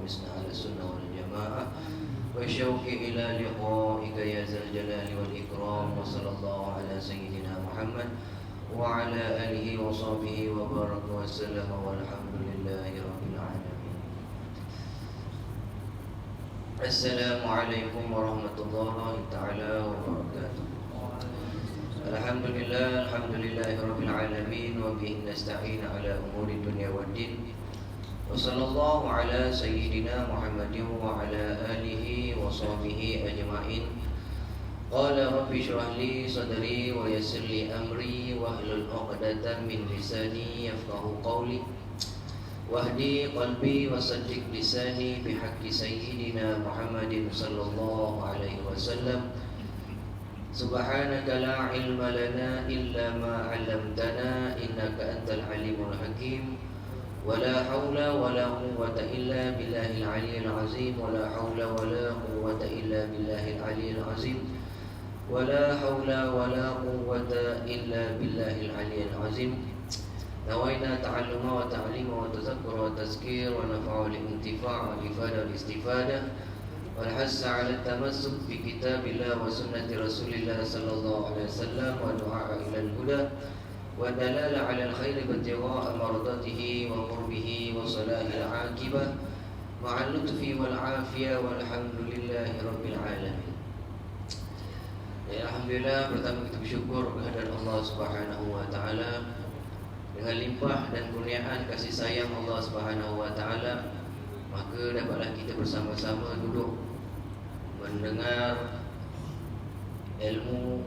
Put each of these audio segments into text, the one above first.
وحرصنا على السنة والجماعة والشوق إلى لقائك يا ذا الجلال والإكرام. وصلى الله على سيدنا محمد وعلى آله وصحبه وبارك وسلم والحمد لله رب العالمين. السلام عليكم ورحمة الله تعالى وبركاته. الحمد لله رب العالمين وبه نستعين على أمور الدنيا والدين. وصلى الله على سيدنا محمد وعلى آله وصحبه أجمعين. قال رب اشرح لي صدري ويسر لي أمري واحلل عقدة من لساني يفقهوا قولي واهدي قلبي وصدق لساني بحق سيدنا محمد صلى الله عليه وسلم. سبحانك لا علم لنا إلا ما علمتنا إنك أنت العليم الحكيم. ولا حول ولا قوة إلا بالله العلي العظيم. ولا حول ولا قوة إلا بالله العلي العظيم. ولا حول ولا قوة إلا بالله العلي العظيم. نوينا تعلم وتعليم وتذكر وتذكير ونفع الانتفاع والإفادة والاستفادة والحث على التمسك بكتاب الله وسنة رسول الله صلى الله عليه وسلم والدعاء إلى الهدى والدلالة على الخير بابتغاء مرضاته وقربه وصلاح العاقبة مع اللطف والعافية والحمد لله رب العالمين. Alhamdulillah, pertama kita bersyukur kehadirat Allah Subhanahu wa taala. Dengan limpah dan kurniaan kasih sayang Allah Subhanahu wa taala, maka dapatlah kita bersama-sama duduk mendengar ilmu,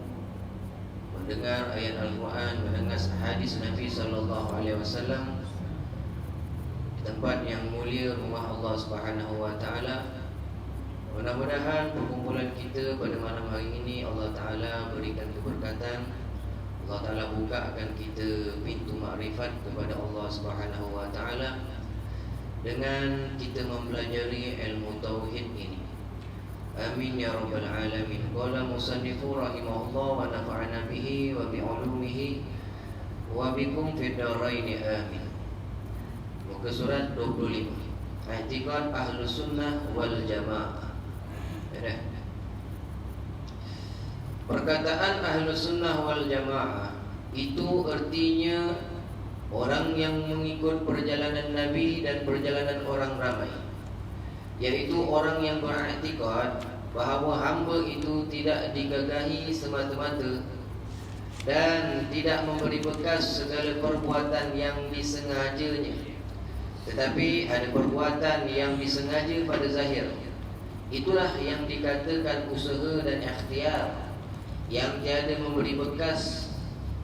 mendengar ayat Al-Quran, mendengar hadis Nabi sallallahu alaihi wasallam di tempat yang mulia rumah Allah Subhanahu wa taala. Mudah-mudahan perkumpulan kita pada malam hari ini Allah Ta'ala berikan keberkatan. Allah Ta'ala bukakan kita pintu makrifat kepada Allah Subhanahu wa Ta'ala dengan kita mempelajari ilmu tauhid ini. Amin ya rabbal alamin. Qala musannifu rahimahullah wa nafa'ana bihi wa bi'ulumihi wa bikum fid dharain amin. Muka surat 25. I'tiqad Ahlus Sunnah wal Jamaah. Perkataan Ahlus Sunnah wal Jamaah itu artinya orang yang mengikut perjalanan Nabi dan perjalanan orang ramai, yaitu orang yang beriktikad bahawa hamba itu tidak digagahi semata-mata dan tidak memberi bekas segala perbuatan yang disengajanya, tetapi ada perbuatan yang disengaja pada zahir. Itulah yang dikatakan usaha dan ikhtiar yang tiada memberi bekas,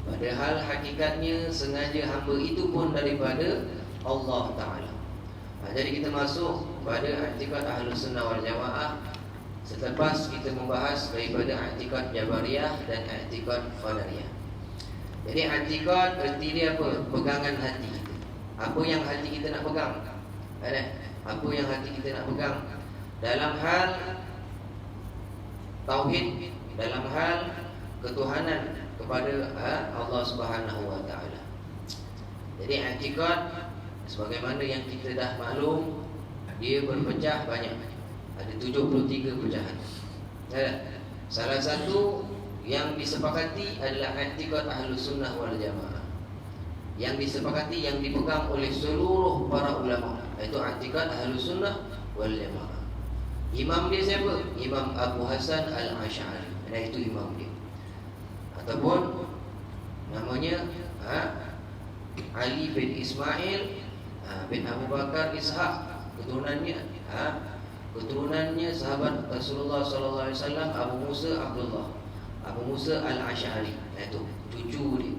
padahal hakikatnya sengaja hamba itu pun daripada Allah Ta'ala. Jadi kita masuk pada i'tiqad Ahlus Sunnah wal Jamaah selepas kita membahas daripada i'tiqad Jabariyah dan i'tiqad Qadariyah. Jadi i'tiqad arti dia apa? Pegangan hati kita. Apa yang hati kita nak pegang? Apa yang hati kita nak pegang? Dalam hal tauhid, dalam hal ketuhanan kepada Allah Subhanahu wa taala. Jadi i'tiqad sebagaimana yang kita dah maklum, dia berpecah banyak. Ada 73 pecahan. Salah satu yang disepakati adalah i'tiqad Ahlus Sunnah wal Jamaah. Yang disepakati, yang dipegang oleh seluruh para ulama, iaitu i'tiqad Ahlus Sunnah wal Jamaah. Imam dia siapa? Imam Abu Hasan Al-Asy'ari. Itu imam dia. Ataupun namanya Ali bin Ismail bin Abu Bakar Ishaq. Keturunannya sahabat Rasulullah sallallahu alaihi wasallam, Abu Musa Abdullah, Abu Musa Al-Asy'ari. Itu cucu dia.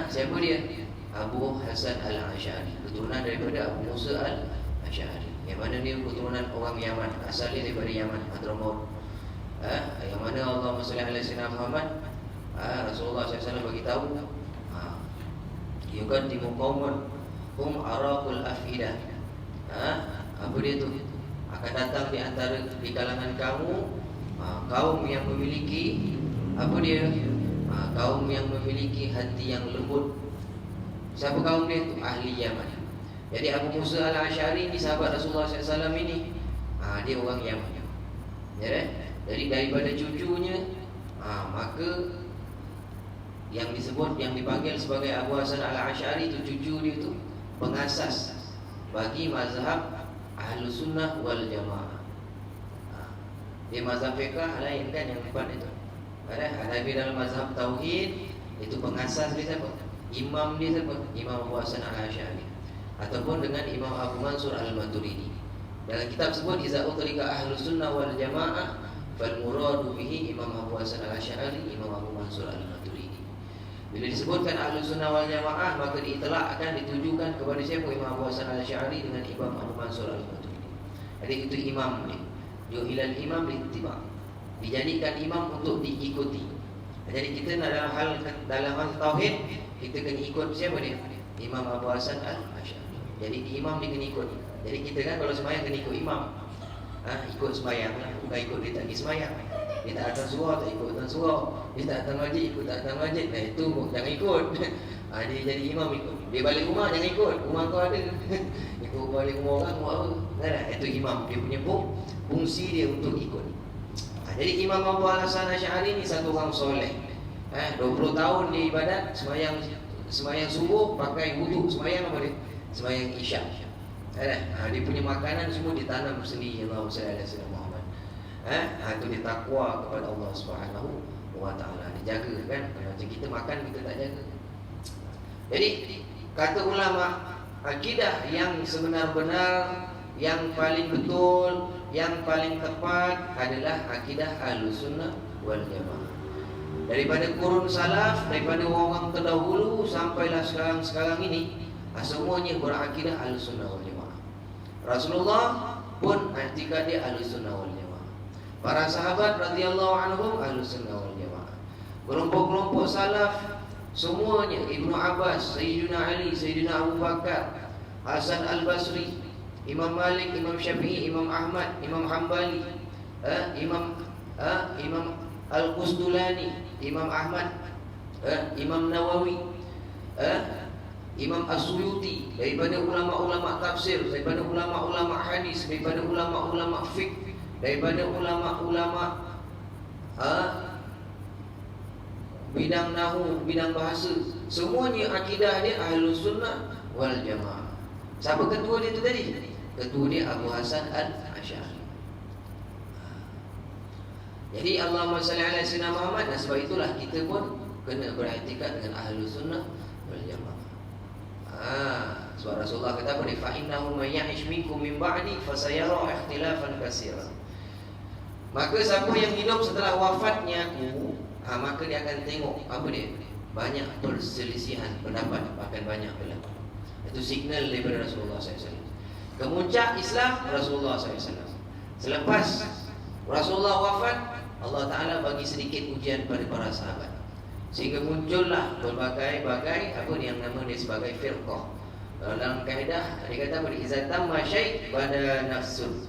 Siapa dia? Abu Hasan Al-Asy'ari. Keturunan daripada Abu Musa Al-Asy'ari. Yang mana dia keturunan orang Yaman, asalnya daripada Yaman, Hadramaut. Yang mana Allahumma shalli ala sayyidina Muhammad, Rasulullah SAW bagi tahu, yuqaddimu qaumun hum araqul afidah. Apa dia tu? Akan datang di antara di kalangan kamu kaum yang memiliki apa dia? Kaum yang memiliki hati yang lembut. Siapa kaum dia tu? Ahli Yaman. Jadi Abu Musa al-Asy'ari ni sahabat Rasulullah SAW ini, dia orang Yaman. Ya, jadi daripada cucunya, maka yang disebut, yang dipanggil sebagai Abu Hasan al-Asy'ari itu cucu dia tu pengasas bagi mazhab Ahlus Sunnah wal Jamaah. Dia mazhab fiqh lain kan yang depan itu. Ada dalam mazhab tauhid itu pengasas dia siapa? Imam dia siapa? Imam Abu Hasan al-Asy'ari, ataupun dengan Imam Abu Mansur al-Maturidi. Dalam kitab sebut Iza utrika Ahlus Sunnah wal Jamaah fal muradu bihi Imam Abu Hasan al-Asy'ari, Imam Abu Mansur al-Maturidi. Bila disebutkan Ahlus Sunnah wal Jamaah, maka diitlakkan, ditujukan kepada siapa? Imam Abu Hasan al-Asy'ari dengan Imam Abu Mansur al-Maturidi. Jadi itu imam ni. Ju'ilal imam littiba', dijadikan imam untuk diikuti. Jadi kita nak dalam hal tauhid, kita kena ikut siapa dia? Imam Abu Hasan al-Asy'ari. Jadi imam dia kena ikut. Jadi kita kan kalau sembahyang kena ikut imam. Ikut sembahyang lah, bukan ikut dia tak pergi sembahyang. Dia tak datang surau, tak ikut datang surau. Dia tak datang masjid, ikut tak datang masjid. Nah itu jangan ikut. Dia jadi imam ikut. Dia balik rumah jangan ikut. Rumah kau ada. Ikut balik rumah orang buat apa? Nah, itu imam. Dia punya fungsi dia untuk ikut. Jadi Imam Abu Hasan al-Asy'ari ni satu orang soleh. 20 tahun dia ibadat, sembahyang subuh pakai wudu, sembahyang apa dia? Sembahyang isyak. Dia punya makanan semua ditanam sendiri. Allahumma salli ala sayyidina Muhammad. Itu dia takwa kepada Allah Subhanahu wa taala. Dia jaga kan. Macam kita makan kita tak jaga. Jadi kata ulama, akidah yang sebenar-benar, yang paling betul, yang paling tepat adalah akidah Ahlus Sunnah wal Jamaah. Daripada kurun salaf, daripada orang terdahulu sampailah sekarang ini, semuanya berakidah Ahlus Sunnah wal Jamaah. Rasulullah pun i'tikad dia Ahlus Sunnah wal Jamaah. Para sahabat radhiyallahu anhum Ahlus Sunnah wal Jamaah. Kelompok-kelompok salaf semuanya, Ibnu Abbas, Sayyidina Ali, Sayyidina Abu Bakar, Hasan al-Basri, Imam Malik, Imam Syafi'i, Imam Ahmad, Imam Hanbali, Imam Al-Qustulani, Imam Ahmad, Imam Nawawi, Imam As-Suyuti, daripada ulama-ulama tafsir, daripada ulama-ulama hadis, daripada ulama-ulama fiqh, daripada ulama-ulama bidang nahwu, bidang bahasa, semuanya akidah dia Ahlus Sunnah wal Jamaah. Siapa ketua dia tu tadi? Ketua dia Abu Hasan al-Asy'ari. Jadi Allahumma salli ala sayyidina Muhammad. Dan sebab itulah kita pun kena beriktikad dengan Ahlus Sunnah wal Jamaah. Sebab Rasulullah kata apa ni? Fa innahu may ya'ish minkum min ba'di fasayara ikhtilafan katsiran. Maka siapa yang hidup setelah wafatnya aku, maka dia akan tengok apa dia? Banyak perselisihan pendapat, bahkan banyak pendapat. Itu signal daripada Rasulullah SAW. Kemuncak Islam Rasulullah SAW. Selepas Rasulullah wafat, Allah Ta'ala bagi sedikit ujian pada para sahabat, sehingga muncullah berbagai-bagai apa yang nama dia sebagai firqah. Dalam kaedah dia kata apa? Iza tamma syai' pada nafsun.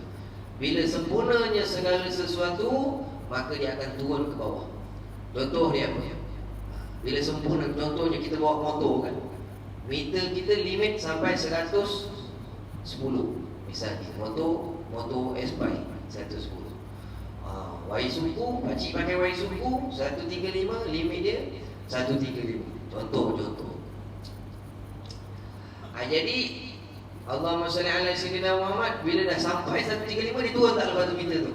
Bila sempurnanya segala sesuatu, maka dia akan turun ke bawah. Contoh dia apa? Bila sempurna, contohnya kita bawa motor kan, meter kita limit sampai 110 misalnya. Motor S-Bike 110. Y suku, pakcik pakai Y suku 135, limit dia 135. Contoh. Jadi Allahumma salli ala sayyidina Muhammad, bila dah sampai 135 dia turun tak lepas tu meter tu.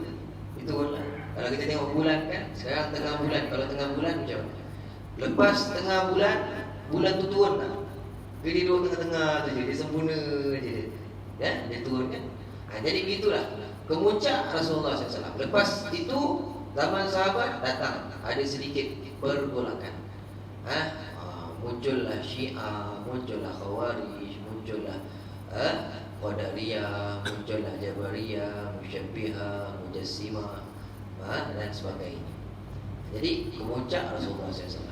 Itu lah. Kalau kita tengok bulan kan, sekarang tengah bulan. Kalau tengah bulan macam mana? Lepas tengah bulan tu turun tak? Dia duduk tengah-tengah tu je, dia sempurna je. Dia turun kan? Jadi begitulah kemuncak Rasulullah SAW. Lepas itu zaman sahabat datang, ada sedikit pergolakan. Muncullah Syiah, muncullah Khawarij, muncullah Qadariyah, muncullah Jabariyah, Musyabbihah, Mujassimah, dan sebagainya. Jadi kemuncak Rasulullah SAW.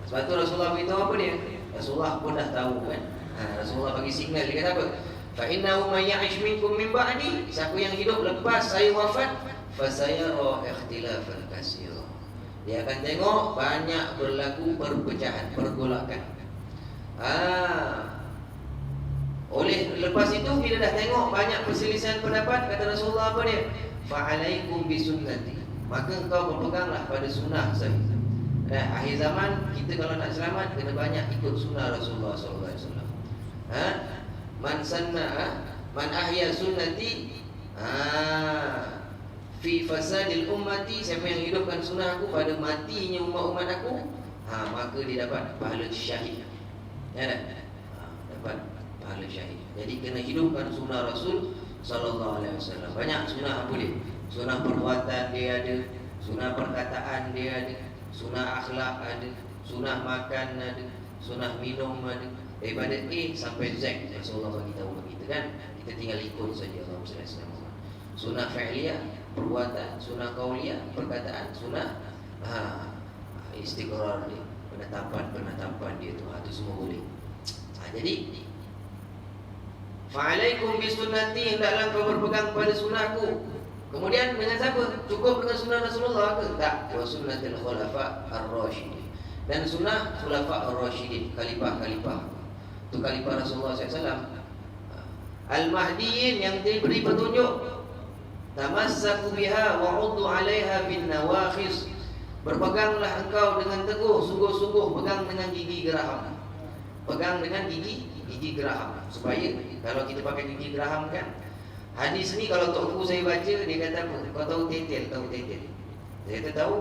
Sebab tu Rasulullah beritahu apa dia? Rasulullah pun dah tahu kan. Rasulullah bagi signal, dia kata apa? Fa innahu may ya'ish minkum min ba'di, siapa yang hidup lepas saya wafat, fasayara ikhtilafan katsira. Dia akan tengok banyak berlaku perpecahan, pergolakan. Oleh lepas itu bila dah tengok banyak perselisihan pendapat, kata Rasulullah apa dia? Fa'alaikum bisunnati. Maka engkau berpeganglah pada sunnah saya. Akhir zaman kita kalau nak selamat kena banyak ikut sunnah Rasulullah sallallahu alaihi wasallam. Man sanna man ahya sunnati fi fasadil ummati, siapa yang hidupkan sunnah aku pada matinya umat aku, maka dia dapat pahala syahid. Ya tak? Dapat pahala syahid. Jadi kena hidupkan sunnah Rasul sallallahu alaihi wasallam. Banyak sunnah apa dia? Sunnah perbuatan dia ada, sunnah perkataan dia ada, sunnah akhlak ada, sunnah makan ada, sunnah minum ada. Daripada A sampai Z Rasulullah bagi tahu kita kan. Kita tinggal ikut saja Allah sallallahu. Sunnah fi'liyah, perbuatan, sunnah qauliyah, perkataan, sunnah istiqrar dia, penetapan dia tu, itu semua boleh. Jadi fa'alaikum bisunnati, hendaklah kau berpegang pada sunnahku. Kemudian dengan siapa? Cukup dengan sunnah Rasulullah ke? Tak. Wa sunnatul khulafa ar-rasyidin. Dan sunnah khulafa ar-rasyidin, khalifah-khalifah. Itu khalifah Rasulullah SAW. Al-Mahdiyin yang diberi petunjuk. Tamassaku biha wa 'uddu 'alaiha bin nawakhis. Berpeganglah engkau dengan teguh, sungguh-sungguh pegang dengan gigi geraham. Pegang dengan gigi geraham. Supaya kalau kita pakai gigi geraham kan, hadis ni kalau tok guru saya baca, dia kata apa? Kau tahu tetel? Tahu tetel? Saya tahu.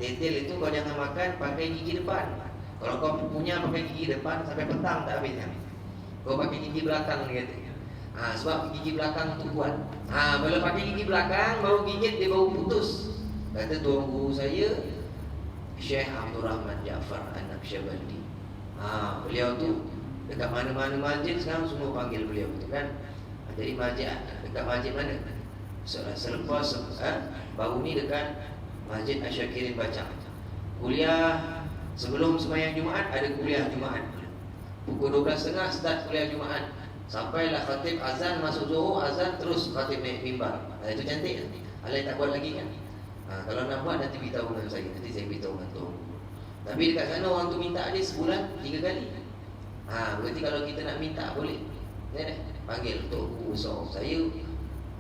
Tetel itu kau jangan makan pakai gigi depan. Kalau kau punya pakai gigi depan sampai petang tak habis. Kau pakai gigi belakang, dia kata. Sebab gigi belakang tu kuat. Bila pakai gigi belakang baru gigit dia baru putus. Kata tuan guru saya Syekh Abdul Rahman Jaafar An-Naqsyabandi. Beliau tu dekat mana-mana masjid sekarang semua panggil beliau tu kan. Jadi masjid dekat masjid mana? Selepas baru ni dekat Masjid Asyakirin Bacang. Kuliah sebelum sembahyang Jumaat ada kuliah Jumaat. Pukul 12.30 start kuliah Jumaat. Sampailah khatib azan, masuk Zuhur, azan terus khatib naik mimbar. Itu cantik kan? Alai tak buat lagi kan? Kalau nak buat nanti beritahu dengan saya. Nanti saya beritahu dengan tuan. Tapi dekat sana orang tu minta dia sebulan 3 kali. Berarti kalau kita nak minta boleh. Ya dah. Panggil Tok Guru besar saya,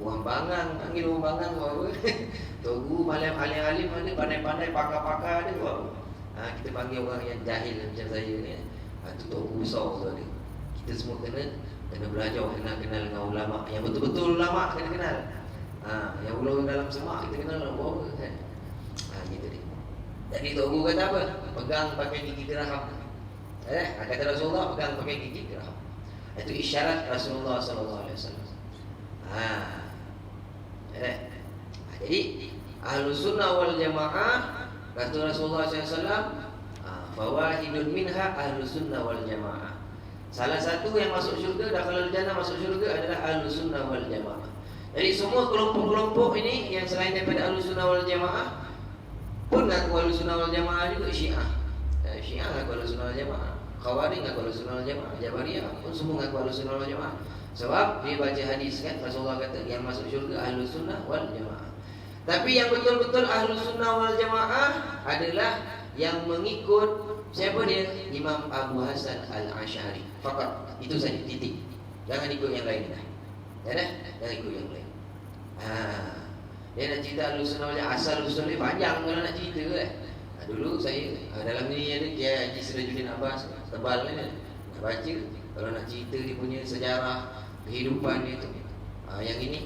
orang Bangang, panggil orang Bangang buat apa? Tok Guru malam alim-alim ada, pandai-pandai pakar-pakar ada buat apa? Kita panggil orang yang jahil macam saya ni. Itu Tok Guru besar tu ada. Kita semua kena belajar, kena kenal dengan ulama. Yang betul-betul ulama kena kenal. Yang ulama dalam semak kita kenal nak buat apa kan? Gitu dia. Jadi Tok Guru kata apa? Pegang pakai gigi geraham. Kata Rasulullah pegang pakai gigi geraham. Itu isyarat Rasulullah sallallahu alaihi wasallam. Jadi Ahlus Sunnah wal Jamaah, kata Rasulullah sallallahu alaihi wasallam, fawahidun minha Ahlus Sunnah wal Jamaah. Salah satu yang masuk syurga, dakhalul jannah, masuk syurga adalah Ahlus Sunnah wal Jamaah. Jadi semua kelompok-kelompok ini yang selain daripada Ahlus Sunnah wal Jamaah pun ngaku Ahlus Sunnah wal Jamaah juga Syiah. Syiah ngaku Ahlus Sunnah wal Jamaah. Khawarij ngaku Ahlus Sunnah wal Jamaah, Jabariyah pun semua ngaku Ahlus Sunnah wal Jamaah. Sebab dia baca hadis kan, Rasulullah kata yang masuk syurga Ahlus Sunnah wal Jamaah. Tapi yang betul-betul Ahlus Sunnah wal Jamaah adalah yang mengikut siapa dia? Imam Abu Hasan Al-Asy'ari. Fakat itu saja, titik. Jangan ikut yang lain dah. Ya dah, jangan ikut yang lain. Dia nak cerita Ahlus Sunnah wal Jamaah, asal Ahlus Sunnah panjang kalau nak cerita kan. Dulu saya dalam ni ada Kiai Haji Sirajuddin Abbas, tebal ni nak baca. Kalau nak cerita dia punya sejarah kehidupan dia tu. Yang ini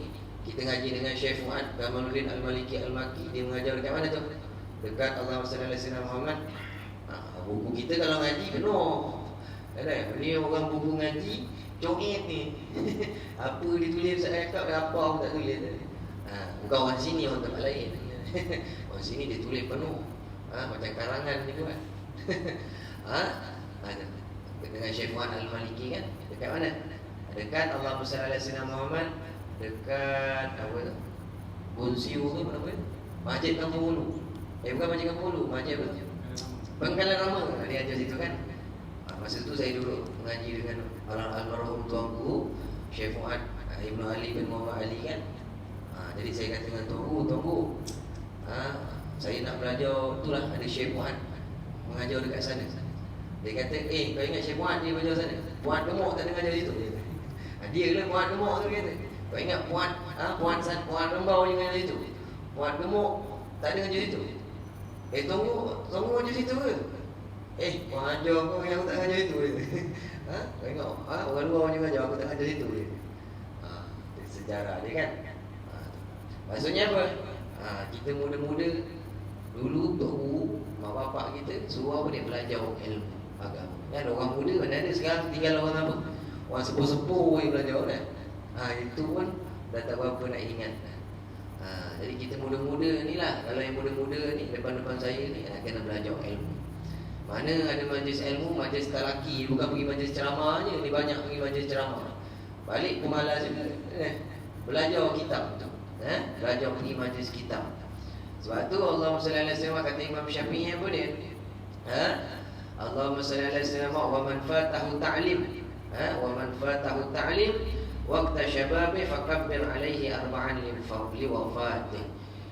kita ngaji dengan Syekh Fuad Kamaluddin Al-Maliki Al-Maki. Dia mengajar dekat mana tu? Dekat Allahumma salli ala sayyidina Muhammad. Buku kita kalau ngaji penuh. Ni orang buku ngaji coet ni. Apa dia tulis saya cakap apa aku tak tulis. Bukan orang sini, orang tempat lain. Orang sini dia tulis penuh. Macam karangan ni buat. Dengan Syekh Fuad Al-Maliki kan. Dekat mana? Dekat Allahumma salli ala sayyidina Muhammad. Dekat apa tu? Bonsiu tu apa? Masjid Kampung Ulu. Bukan Masjid Kampung Ulu, Masjid apa? Pangkalan Rama. Dia ajar situ kan. Masa tu saya duduk mengaji dengan almarhum tuan guru Syekh Fuad Ibn Ali bin Muhammad Ali kan. Jadi saya kata dengan tuan guru, saya nak belajar itulah, ada Syekh Fuad mengajar dekat sana. Dia kata, kau ingat Syekh Fuad dia belajar sana? Fuad gemuk tak dengar dari situ. Dia lah puan gemuk tu kata. Kau ingat puan rembau dengan itu. Puan gemuk tak ada kerja situ. Tunggu kerja situ ke? Puan ajar kau yang aku tak kerja situ. Kau ingat orang luar juga ajar aku tak kerja situ. Sejarah dia kan. Maksudnya apa? Kita muda-muda dulu tok guru, mak bapak kita suruh apa dia belajar ilmu agama. Kan orang muda mana ada sekarang tinggal orang apa? Orang sepuh-sepuh yang belajar kan. Itu pun dah tak berapa nak ingat. Jadi kita muda-muda ni lah. Kalau yang muda-muda ni depan-depan saya ni kena belajar ilmu. Mana ada majlis ilmu, majlis talaki, bukan pergi majlis ceramah je. Ni banyak pergi majlis ceramah. Balik pun malas juga. Belajar kitab tu. Belajar pergi majlis kitab. Sebab tu Allahumma salli alaihi wasallam kata Imam Syafi'i apa dia? Allahumma salli alaihi wasallam wa man fatahu ta'lim. Wa man fatahu ta'lim waqta syababi fakabbir alaihi arba'an li wafatih.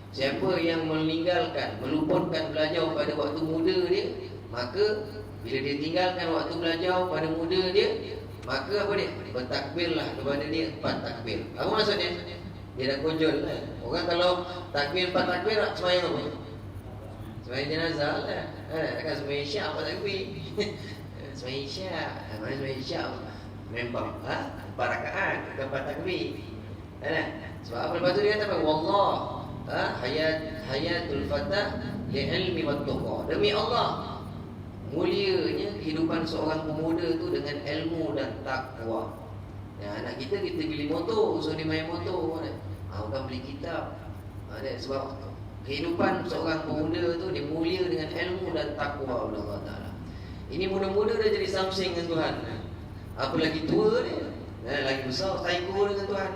Siapa yang meninggalkan, meluputkan belajar pada waktu muda dia, maka bila dia tinggalkan waktu belajar pada muda dia, maka apa dia? Bertakbirlah kepada dia 4 takbir. Apa maksudnya? Dia dah konjol lah. Orang kalau takbir 4 takbir sembahyang apa? Sembahyang jenazah lah. Takkan sembahyang isyak apa takbir? Sembahyang isyak. Mana sembahyang isyak? Memang 4 rakaat, bukan 4 takbir. Sebab apa lepas tu dia kata apa? Wallah hayatul fatah li'ilmi wa tuqa. Demi Allah, mulianya kehidupan seorang pemuda tu dengan ilmu dan takwa. Anak kita beli motor, so dia main motor. Bukan beli kitab. Sebab kehidupan seorang pemuda tu dia mulia dengan ilmu dan takwa kepada Allah Ta'ala. Ini muda-muda dah jadi samsing dengan Tuhan. Apa lagi tua dia, lagi besar psycho dengan Tuhan.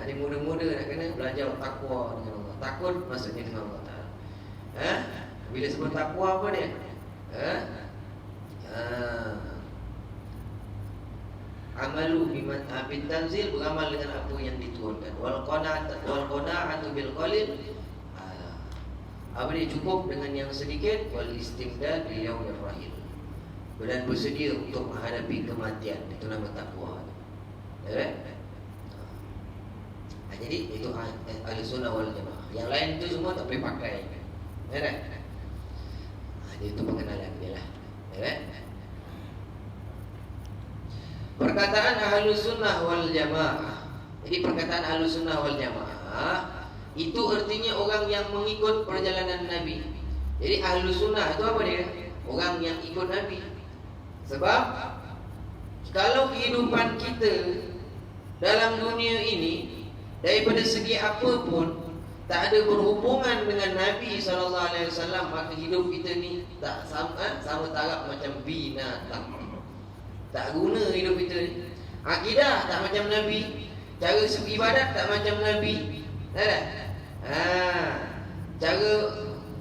Ini muda-muda nak kena belajar takwa dengan Allah. Takut maksudnya dengan Allah Ta'ala. Bila sebut takwa apa dia? Amalu bin tanzil, beramal dengan apa yang diturunkan. Wal qana'atu bil qalil, apa dia, cukup dengan yang sedikit. Wal istimdad li yaumir rahil, dan bersedia untuk menghadapi kematian. Itu nama takwa. Jadi itu ahli sunnah wal jamaah. Yang lain itu semua tak boleh pakai. Itu pengenalan dia lah. Perkataan Ahlus Sunnah wal Jamaah. Jadi perkataan Ahlus Sunnah wal Jamaah itu artinya orang yang mengikut perjalanan Nabi. Jadi Ahlus Sunnah itu apa dia? Orang yang ikut Nabi. Sebab kalau kehidupan kita dalam dunia ini daripada segi apapun tak ada berhubungan dengan Nabi SAW, maka hidup kita ni tak sama taraf macam binatang. Tak guna hidup kita ni. Akidah tak macam Nabi, cara ibadat tak macam Nabi.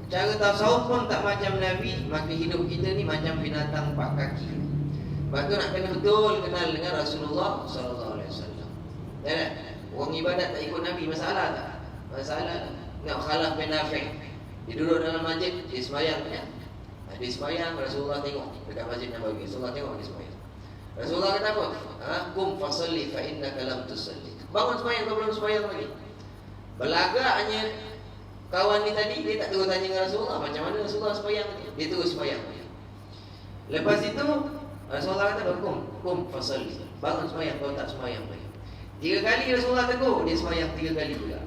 Cara tasawuf pun tak macam Nabi, maka hidup kita ni macam binatang 4 kaki. Maka nak kena betul kenal dengan Rasulullah SAW. Orang ibadat tak ikut Nabi, masalah tak? Masalah. Nak khalaf bin Nafi', dia duduk dalam masjid, dia sembahyang kan? Dia sembahyang, Rasulullah tengok dekat Masjid Nabawi. Rasulullah tengok dia sembahyang. Rasulullah kata apa? Kum fasalli fa innaka lam tusalli. Bangun sembahyang, kau belum sembahyang lagi. Belagaknya kawan ni tadi, dia tak terus tanya dengan Rasulullah macam mana Rasulullah sembahyang. Dia terus sembahyang. Lepas itu Rasulullah kata kum fasalli. Bangun sembahyang, kau tak sembahyang lagi. 3 kali Rasulullah tegur, dia sembahyang 3 kali pula.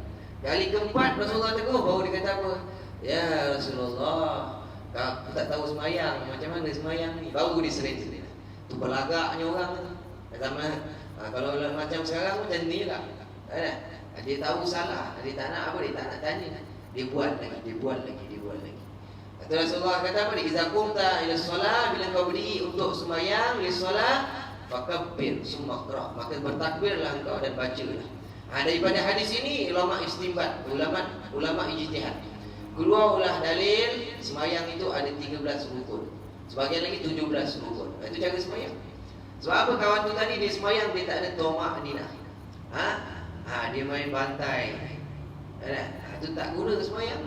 Kali keempat Rasulullah tegur, baru dia kata apa? Ya Rasulullah, aku tak tahu sembahyang, macam mana sembahyang ni? Baru dia sering-sering. Tu belagaknya orang tu. Kalau macam sekarang macam ni lah. Dia tahu salah, dia tak nak apa, dia tak nak tanya. Dia buat lagi. Kata Rasulullah kata apa? Iza qumta ila solat, bila kau berdiri untuk sembahyang, ila solat, fakabbir summa qra, maka bertakbirlah engkau dan bacalah. Daripada hadis ini ulama istinbat, ulama ijtihad. Keluarlah dalil sembahyang itu ada 13 rukun. Sebagian lagi 17 rukun. Itu cara sembahyang. Sebab apa kawan tu tadi dia sembahyang, dia tak ada tomak ninah. Dia main bantai. Itu tak guna sembahyang.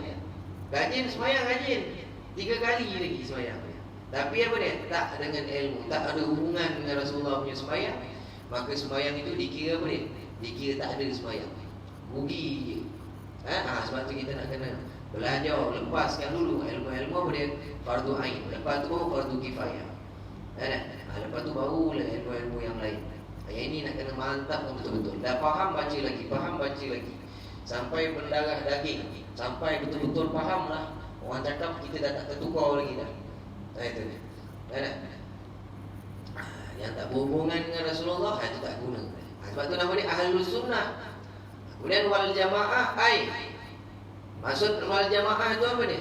Rajin sembahyang, rajin. 3 kali lagi sembahyang. Tapi apa dia? Tak dengan ilmu, tak ada hubungan dengan Rasulullah punya sembahyang. maka sembahyang itu dikira apa dia? Dikira tak ada sembahyang. Rugi je. Sebab tu kita nak kena belajar, lepaskan dulu ilmu-ilmu apa dia? Fardu ain. Lepas tu fardu kifayah. Lepas tu barulah ilmu-ilmu yang lain. Yang ini nak kena mantap betul-betul. Dah faham, baca lagi. Faham, baca lagi. Sampai pendarah daging. Sampai betul-betul faham lah. Orang cakap kita dah tak tertukar lagi dah. Itu dia. Yang tak berhubungan dengan Rasulullah, itu tak guna. Sebab tu nama dia Ahlus Sunnah. Kemudian wal jamaah maksud wal jamaah itu apa ni?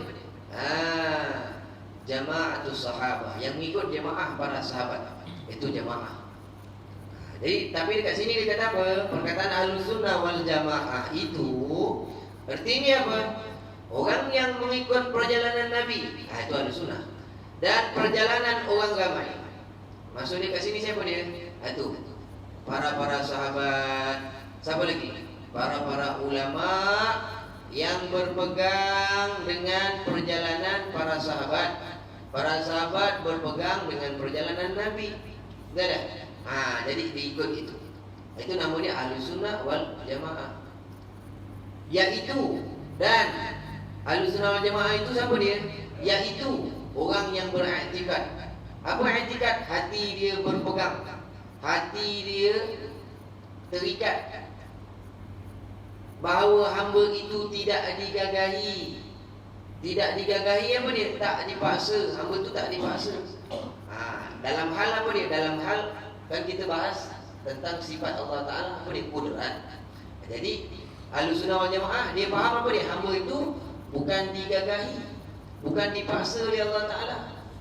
Jamaatus sahabah, yang mengikut jamaah para sahabat. Itu jamaah. Jadi tapi dekat sini dia kata apa? Perkataan Ahlus Sunnah wal jamaah itu artinya apa? Orang yang mengikut perjalanan Nabi. Itu Ahlus Sunnah. Dan perjalanan orang ramai. Maksudnya kat sini siapa dia? Itu para sahabat. Siapa lagi? Para ulama yang berpegang dengan perjalanan para sahabat. Para sahabat berpegang dengan perjalanan Nabi. Tidak ada? Jadi diikut itu. Itu namanya Ahlus Sunnah wal Jamaah. Yaitu, dan Ahlus Sunnah wal Jamaah itu siapa dia? Yaitu orang yang beriktikad. Apa iktikad? Hati dia berpegang, hati dia terikat bahawa hamba itu tidak digagahi. Tidak digagahi apa dia? Tak dipaksa. Hamba itu tak dipaksa. Dalam hal apa dia? Dalam hal kan kita bahas tentang sifat Allah Ta'ala, apa dia? Qudrat. Jadi Ahlus Sunnah wal Jamaah dia faham apa dia? Hamba itu bukan digagahi, bukan dipaksa oleh Allah Ta'ala.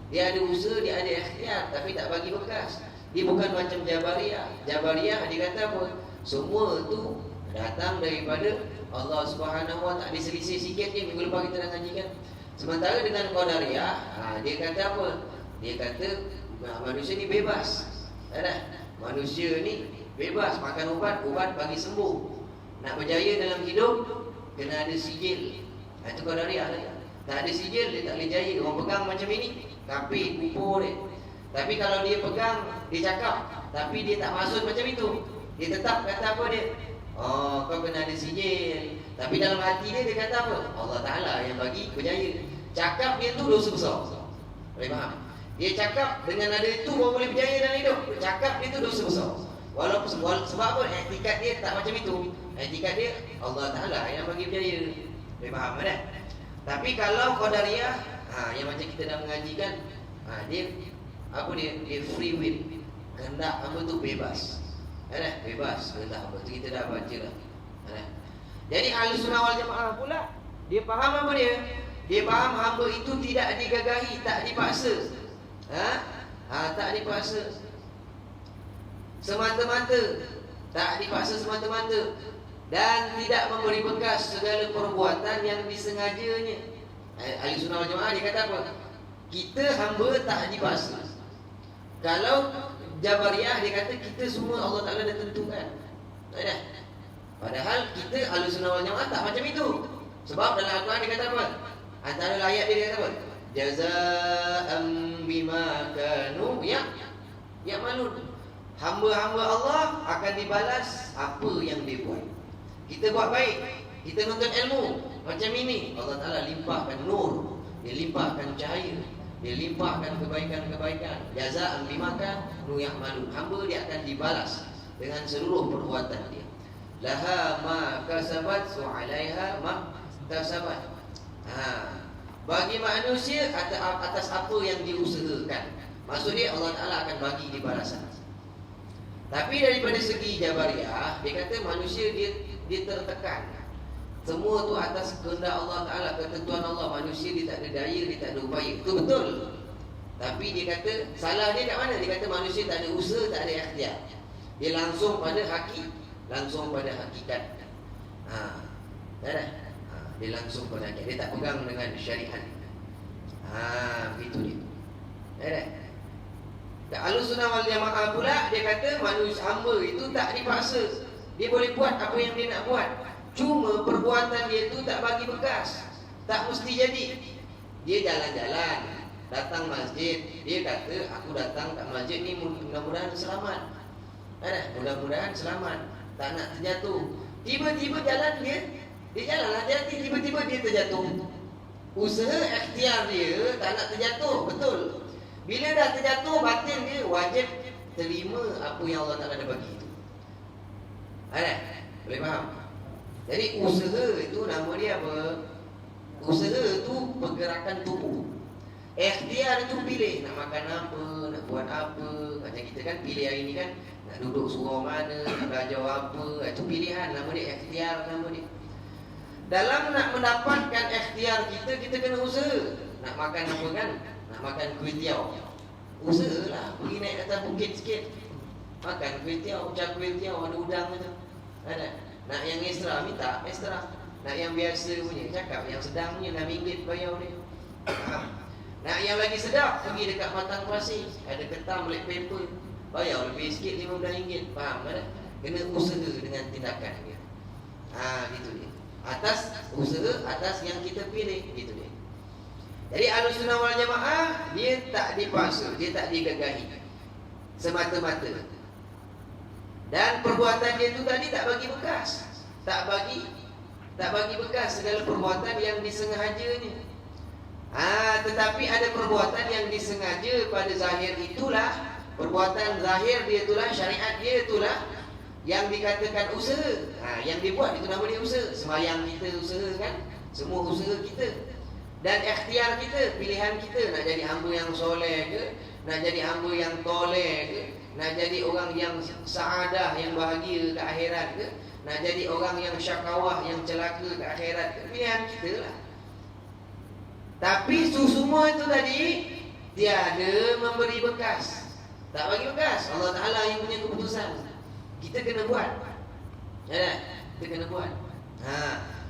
Dia ada usaha, dia ada ikhtiar, tapi tak bagi bekas. Dia bukan macam Jabariyah. Jabariyah dia kata apa? Semua tu datang daripada Allah Subhanahu Wa Ta'ala. Dia selisih sikit ni, minggu lepas kita nak kajikan. Sementara dengan Qadariyah, dia kata apa? Dia kata manusia ni bebas. Manusia ni bebas makan ubat bagi sembuh. Nak berjaya dalam hidup kena ada sijil. Itu Qadariyah lah. Tak ada sijil dia tak boleh jaya. Orang pegang macam ini, kapit, kupur dia. Tapi kalau dia pegang, dia cakap, tapi dia tak maksud macam itu. Dia tetap kata apa dia? Kau kena ada sijil. Tapi dalam hati dia kata apa? Allah Ta'ala yang bagi berjaya. Cakap dia tu dosa besar. Boleh faham? Dia cakap dengan ada itu baru boleh berjaya dalam hidup. Cakap dia tu dosa besar. Walaupun sebab apa? Etikat dia tak macam itu. Etikat dia Allah Ta'ala yang bagi berjaya. Boleh faham tak? Tapi kalau Qadariyah, yang macam kita dah mengajikan, dia apa dia? Dia free will. Kehendak hamba tu bebas. Bebas kehendak hamba tu, kita dah baca dah. Jadi Ahlus Sunnah wal Jamaah pula dia faham apa dia? Dia faham hamba itu tidak digagahi, tak dipaksa. Tak dipaksa semata-mata. Tak dipaksa semata-mata. Dan tidak memberi bekas segala perbuatan yang disengajanya. Ahlus Sunnah wal Jamaah dia kata apa? Kita hamba tak dipaksa. Kalau Jabariyah dia kata kita semua Allah Ta'ala dah tentukan. Tak ada. Padahal kita Ahlus Sunnah wal Jamaah tak macam itu. Sebab dalam Al-Quran dia kata apa? Antara ayat dia kata apa? Jazaa'an bima kanu ya'malun. Hamba-hamba Allah akan dibalas apa yang dia buat. Kita buat baik, kita nuntut ilmu macam ini, Allah Ta'ala limpahkan nur, dia limpahkan cahaya, dia limpahkan kebaikan-kebaikan. Jazaa'an bima kanu ya'malun. Hamba dia akan dibalas dengan seluruh perbuatan dia. Laha ma kasabat wa 'alaiha ma kasabat. Bagi manusia atas apa yang diusahakan. Maksudnya Allah Ta'ala akan bagi di balasan. Tapi daripada segi Jabariyah, dia kata manusia dia tertekan. Semua tu atas kehendak Allah Ta'ala, ketentuan Allah. Manusia dia tak ada daya, dia tak ada upaya. Itu betul. Tapi dia kata salah dia kat mana? Dia kata manusia tak ada usaha, tak ada ikhtiar. Dia langsung pada hakikat. Dia langsung pada hakikat. Dia tak pegang dengan syariat. Begitu dia. Ahlus Sunnah wal Jamaah pula dia kata manusia hamba itu tak dipaksa. Dia boleh buat apa yang dia nak buat. Cuma perbuatan dia itu tak bagi bekas. Tak mesti jadi. Dia jalan-jalan, datang masjid, dia kata aku datang kat masjid ni mudah-mudahan selamat. Mudah-mudahan selamat, tak nak terjatuh. Tiba-tiba jalan dia jalan hati-hati, tiba-tiba dia terjatuh. Usaha ikhtiar dia tak nak terjatuh, betul. Bila dah terjatuh, batin dia wajib terima apa yang Allah Ta'ala dah bagi itu. Boleh faham? Jadi usaha itu nama dia apa? Usaha itu pergerakan tubuh. Ikhtiar itu pilih nak makan apa, nak buat apa. Macam kita kan pilih hari ni kan, nak duduk surau mana, nak belajar apa. Itu pilihan, nama dia ikhtiar, nama dia. Dalam nak mendapatkan ikhtiar kita kena usaha. Nak makan apa kan? Nak makan kuih tiaw, usahalah, pergi naik atas bukit sikit, makan kuih tiaw, macam kuih tiaw ada udang macam. Nak yang extra, minta extra. Nak yang biasa punya, cakap yang sedang punya RM6 bayar dia. Nak yang lagi sedap, pergi dekat Matang Pasir, ada ketam black pepper, bayar lebih sikit RM15. Faham tak? Kena usaha dengan tindakan dia. Gitu dia. Atas usaha, atas yang kita pilih, gitu dia. Jadi Ahlussunnah wal Jamaah, dia tak dipaksa, dia tak digagahi semata-mata. Dan perbuatan dia tu tadi tak bagi bekas, tak bagi bekas segala perbuatan yang disengajanya. Tetapi ada perbuatan yang disengaja pada zahir itulah, perbuatan zahir dia itulah, syariat dia itulah yang dikatakan usaha. Yang dibuat itu nama dia usaha. Sembahyang kita usaha kan, semua usaha kita. Dan ikhtiar kita, pilihan kita, nak jadi hamba yang soleh ke, nak jadi hamba yang toleh ke, nak jadi orang yang saadah, yang bahagia ke akhirat ke, nak jadi orang yang syakawah, yang celaka ke akhirat ke, pilihan kita lah. Tapi semua itu tadi tiada memberi bekas, tak bagi bekas. Allah Ta'ala yang punya keputusan. Kita kena buat, kita kena buat.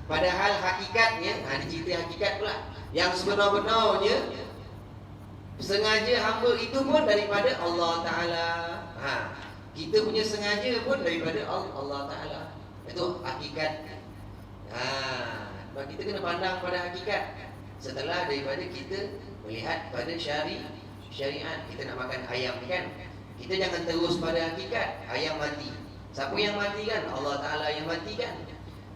Padahal hakikatnya, dia cerita hakikat pula, yang sebenar-benarnya sengaja hamba itu pun daripada Allah Ta'ala. Kita punya sengaja pun daripada Allah Ta'ala. Itu hakikat. Kita kena pandang pada hakikat. Setelah daripada kita melihat pada syariat. Kita nak makan ayam kan, kita jangan terus pada hakikat. Ayam mati, siapa yang mati kan? Allah Ta'ala yang mati kan.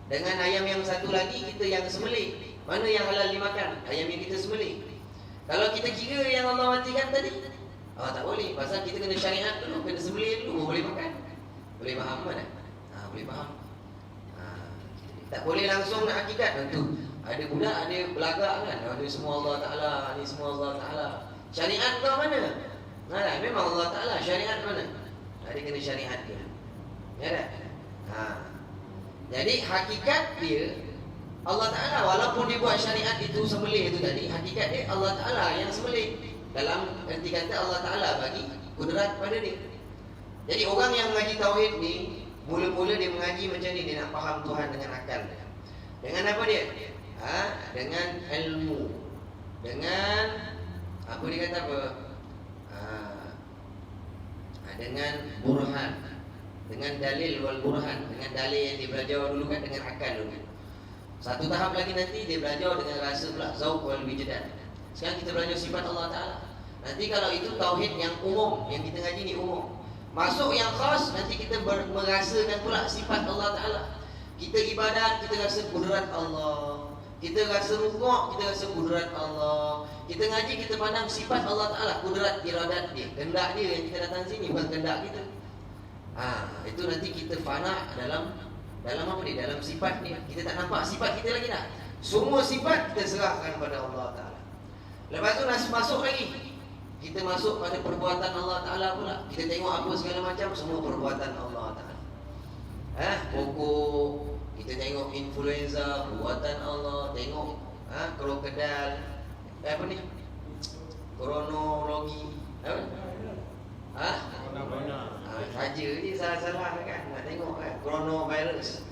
Dengan ayam yang satu lagi kita yang sembelih, mana yang halal dimakan? Ayam yang kita sembelih. Kalau kita kira yang Allah matikan tadi, tak boleh. Pasal kita kena syariat dulu, kena sembelih dulu, boleh makan. Boleh faham kan? Boleh faham. Tak boleh langsung nak hakikat. Tentu ada budak, ada belagak kan, ada semua Allah Ta'ala, ni semua Allah Ta'ala. Syariat kau mana? Memang Allah Ta'ala, syariat mana? Dia kena syariat dia. Ya tak? Jadi hakikat dia Allah Ta'ala, walaupun dia buat syariat itu sembelih itu tadi, hakikat dia Allah Ta'ala yang sembelih. Dalam erti kata Allah Ta'ala bagi kudrat pada dia. Jadi orang yang mengaji tauhid ni, mula-mula dia mengaji macam ni, dia nak faham Tuhan dengan akal dia. Dengan apa dia? Dengan ilmu, dengan apa dia kata apa? Dengan burhan, dengan dalil wal burhan, dengan dalil yang dia belajar dulu kan, dengan akal dulu. Satu tahap lagi nanti dia belajar dengan rasa pula, zauq wal wijdan. Sekarang kita belajar sifat Allah Ta'ala. Nanti kalau itu tauhid yang umum, yang kita ngaji ni umum. Masuk yang khas, nanti kita merasakan pula sifat Allah Ta'ala. Kita ibadat, kita rasa kudrat Allah. Kita rasa rukuk, kita rasa kudrat Allah. Kita ngaji, kita pandang sifat Allah Ta'ala, kudrat, iradat dia, kehendak dia yang kita datang sini, bukan kehendak kita. Itu nanti kita fana dalam apa dia? Dalam sifat dia. Kita tak nampak sifat kita lagi dah. Semua sifat kita serahkan pada Allah Ta'ala. Lepas tu masuk lagi, kita masuk pada perbuatan Allah Ta'ala pula. Kita tengok apa segala macam, semua perbuatan Allah Ta'ala. Pokok, kita tengok influenza, perbuatan Allah. Tengok krokodil, apa ni? Kronologi, saja je salah-salah kan. Nak tengok coronavirus.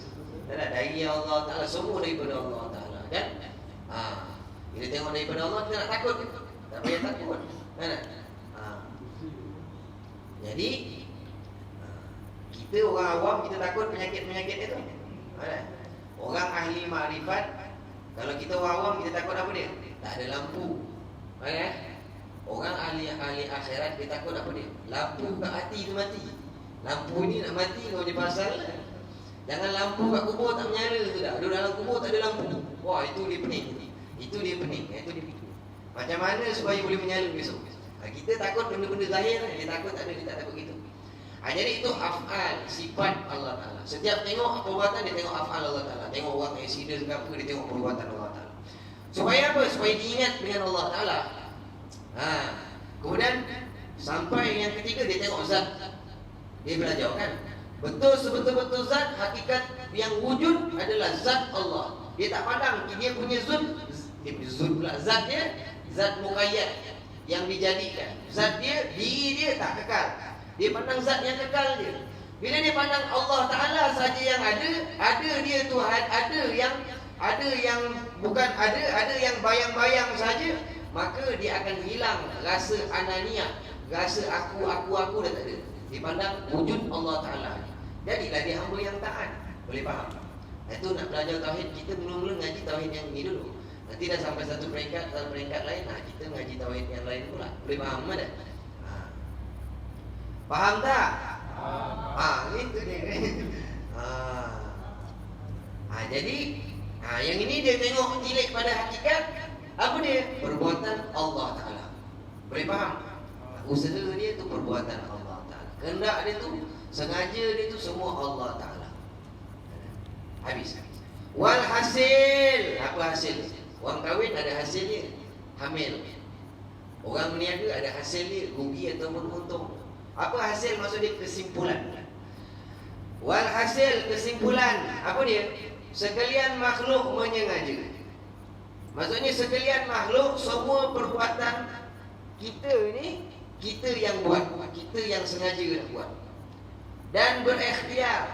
Dari Allah Ta'ala, semua daripada Allah Ta'ala kan. Kita tengok daripada Allah, kita nak takut ke? Tak payah takut kan? Jadi kita orang awam, kita takut penyakit-penyakit itu. Orang ahli makrifat, kalau kita orang awam, kita takut apa dia? Tak ada lampu. Orang ahli akhirat, kita takut apa dia? Lampu kat hati tu mati. Lampu ni nak mati kau di pasal lah. Jangan lampu kat kubur tak menyala tu dah. Duduk dalam kubur tak ada lampu. Wah, itu dia pening. Itu dia pening. Itu dia fikir. Macam mana supaya boleh menyala besok? Kita takut benda-benda zahir. Dia takut tak ada, dia tak takut gitu. Jadi itu af'al, sifat Allah Ta'ala. Setiap tengok perbuatan, dia tengok af'al Allah Ta'ala. Tengok orang accident ke apa, dia tengok perbuatan Allah Ta'ala. Supaya apa? Supaya diingat dengan Allah Ta'ala. Kemudian sampai yang ketiga, dia tengok zat. Dia belajar kan, betul sebetul-betul zat, hakikat yang wujud adalah zat Allah. Dia tak pandang dia punya zat pula. Zat dia, zat muqayyad yang dijadikan. Zat dia, diri dia tak kekal. Dia pandang zat yang kekal dia. Bila dia pandang Allah Ta'ala saja yang ada dia tu, ada yang bukan ada yang bayang-bayang saja, maka dia akan hilang rasa ananiah, rasa aku dah tak ada. Dipandang wujud Allah Ta'ala. Jadilah dia hamba yang taat. Boleh faham? Itu nak belajar tauhid, kita mula-mula ngaji tauhid yang ini dulu. Nanti dah sampai satu peringkat lain, kita ngaji tauhid yang lain pula. Boleh faham tak? Faham tak? Gitu dia. Jadi yang ini dia tengok tilik pada hakikat. Apa dia? Perbuatan Allah Ta'ala. Boleh faham? Usaha dia tu perbuatan Allah. Kehendak dia tu, sengaja dia tu semua Allah Ta'ala. Habis. Wal hasil. Apa hasil? Orang kahwin ada hasil dia, hamil. Orang berniaga ada hasil dia, rugi ataupun untung. Apa hasil? Maksud dia kesimpulan. Wal hasil, kesimpulan. Apa dia? Sekalian makhluk menyengaja. Maksudnya sekalian makhluk, semua perbuatan kita ni, kita yang buat, kita yang sengaja nak buat. Dan berikhtiar.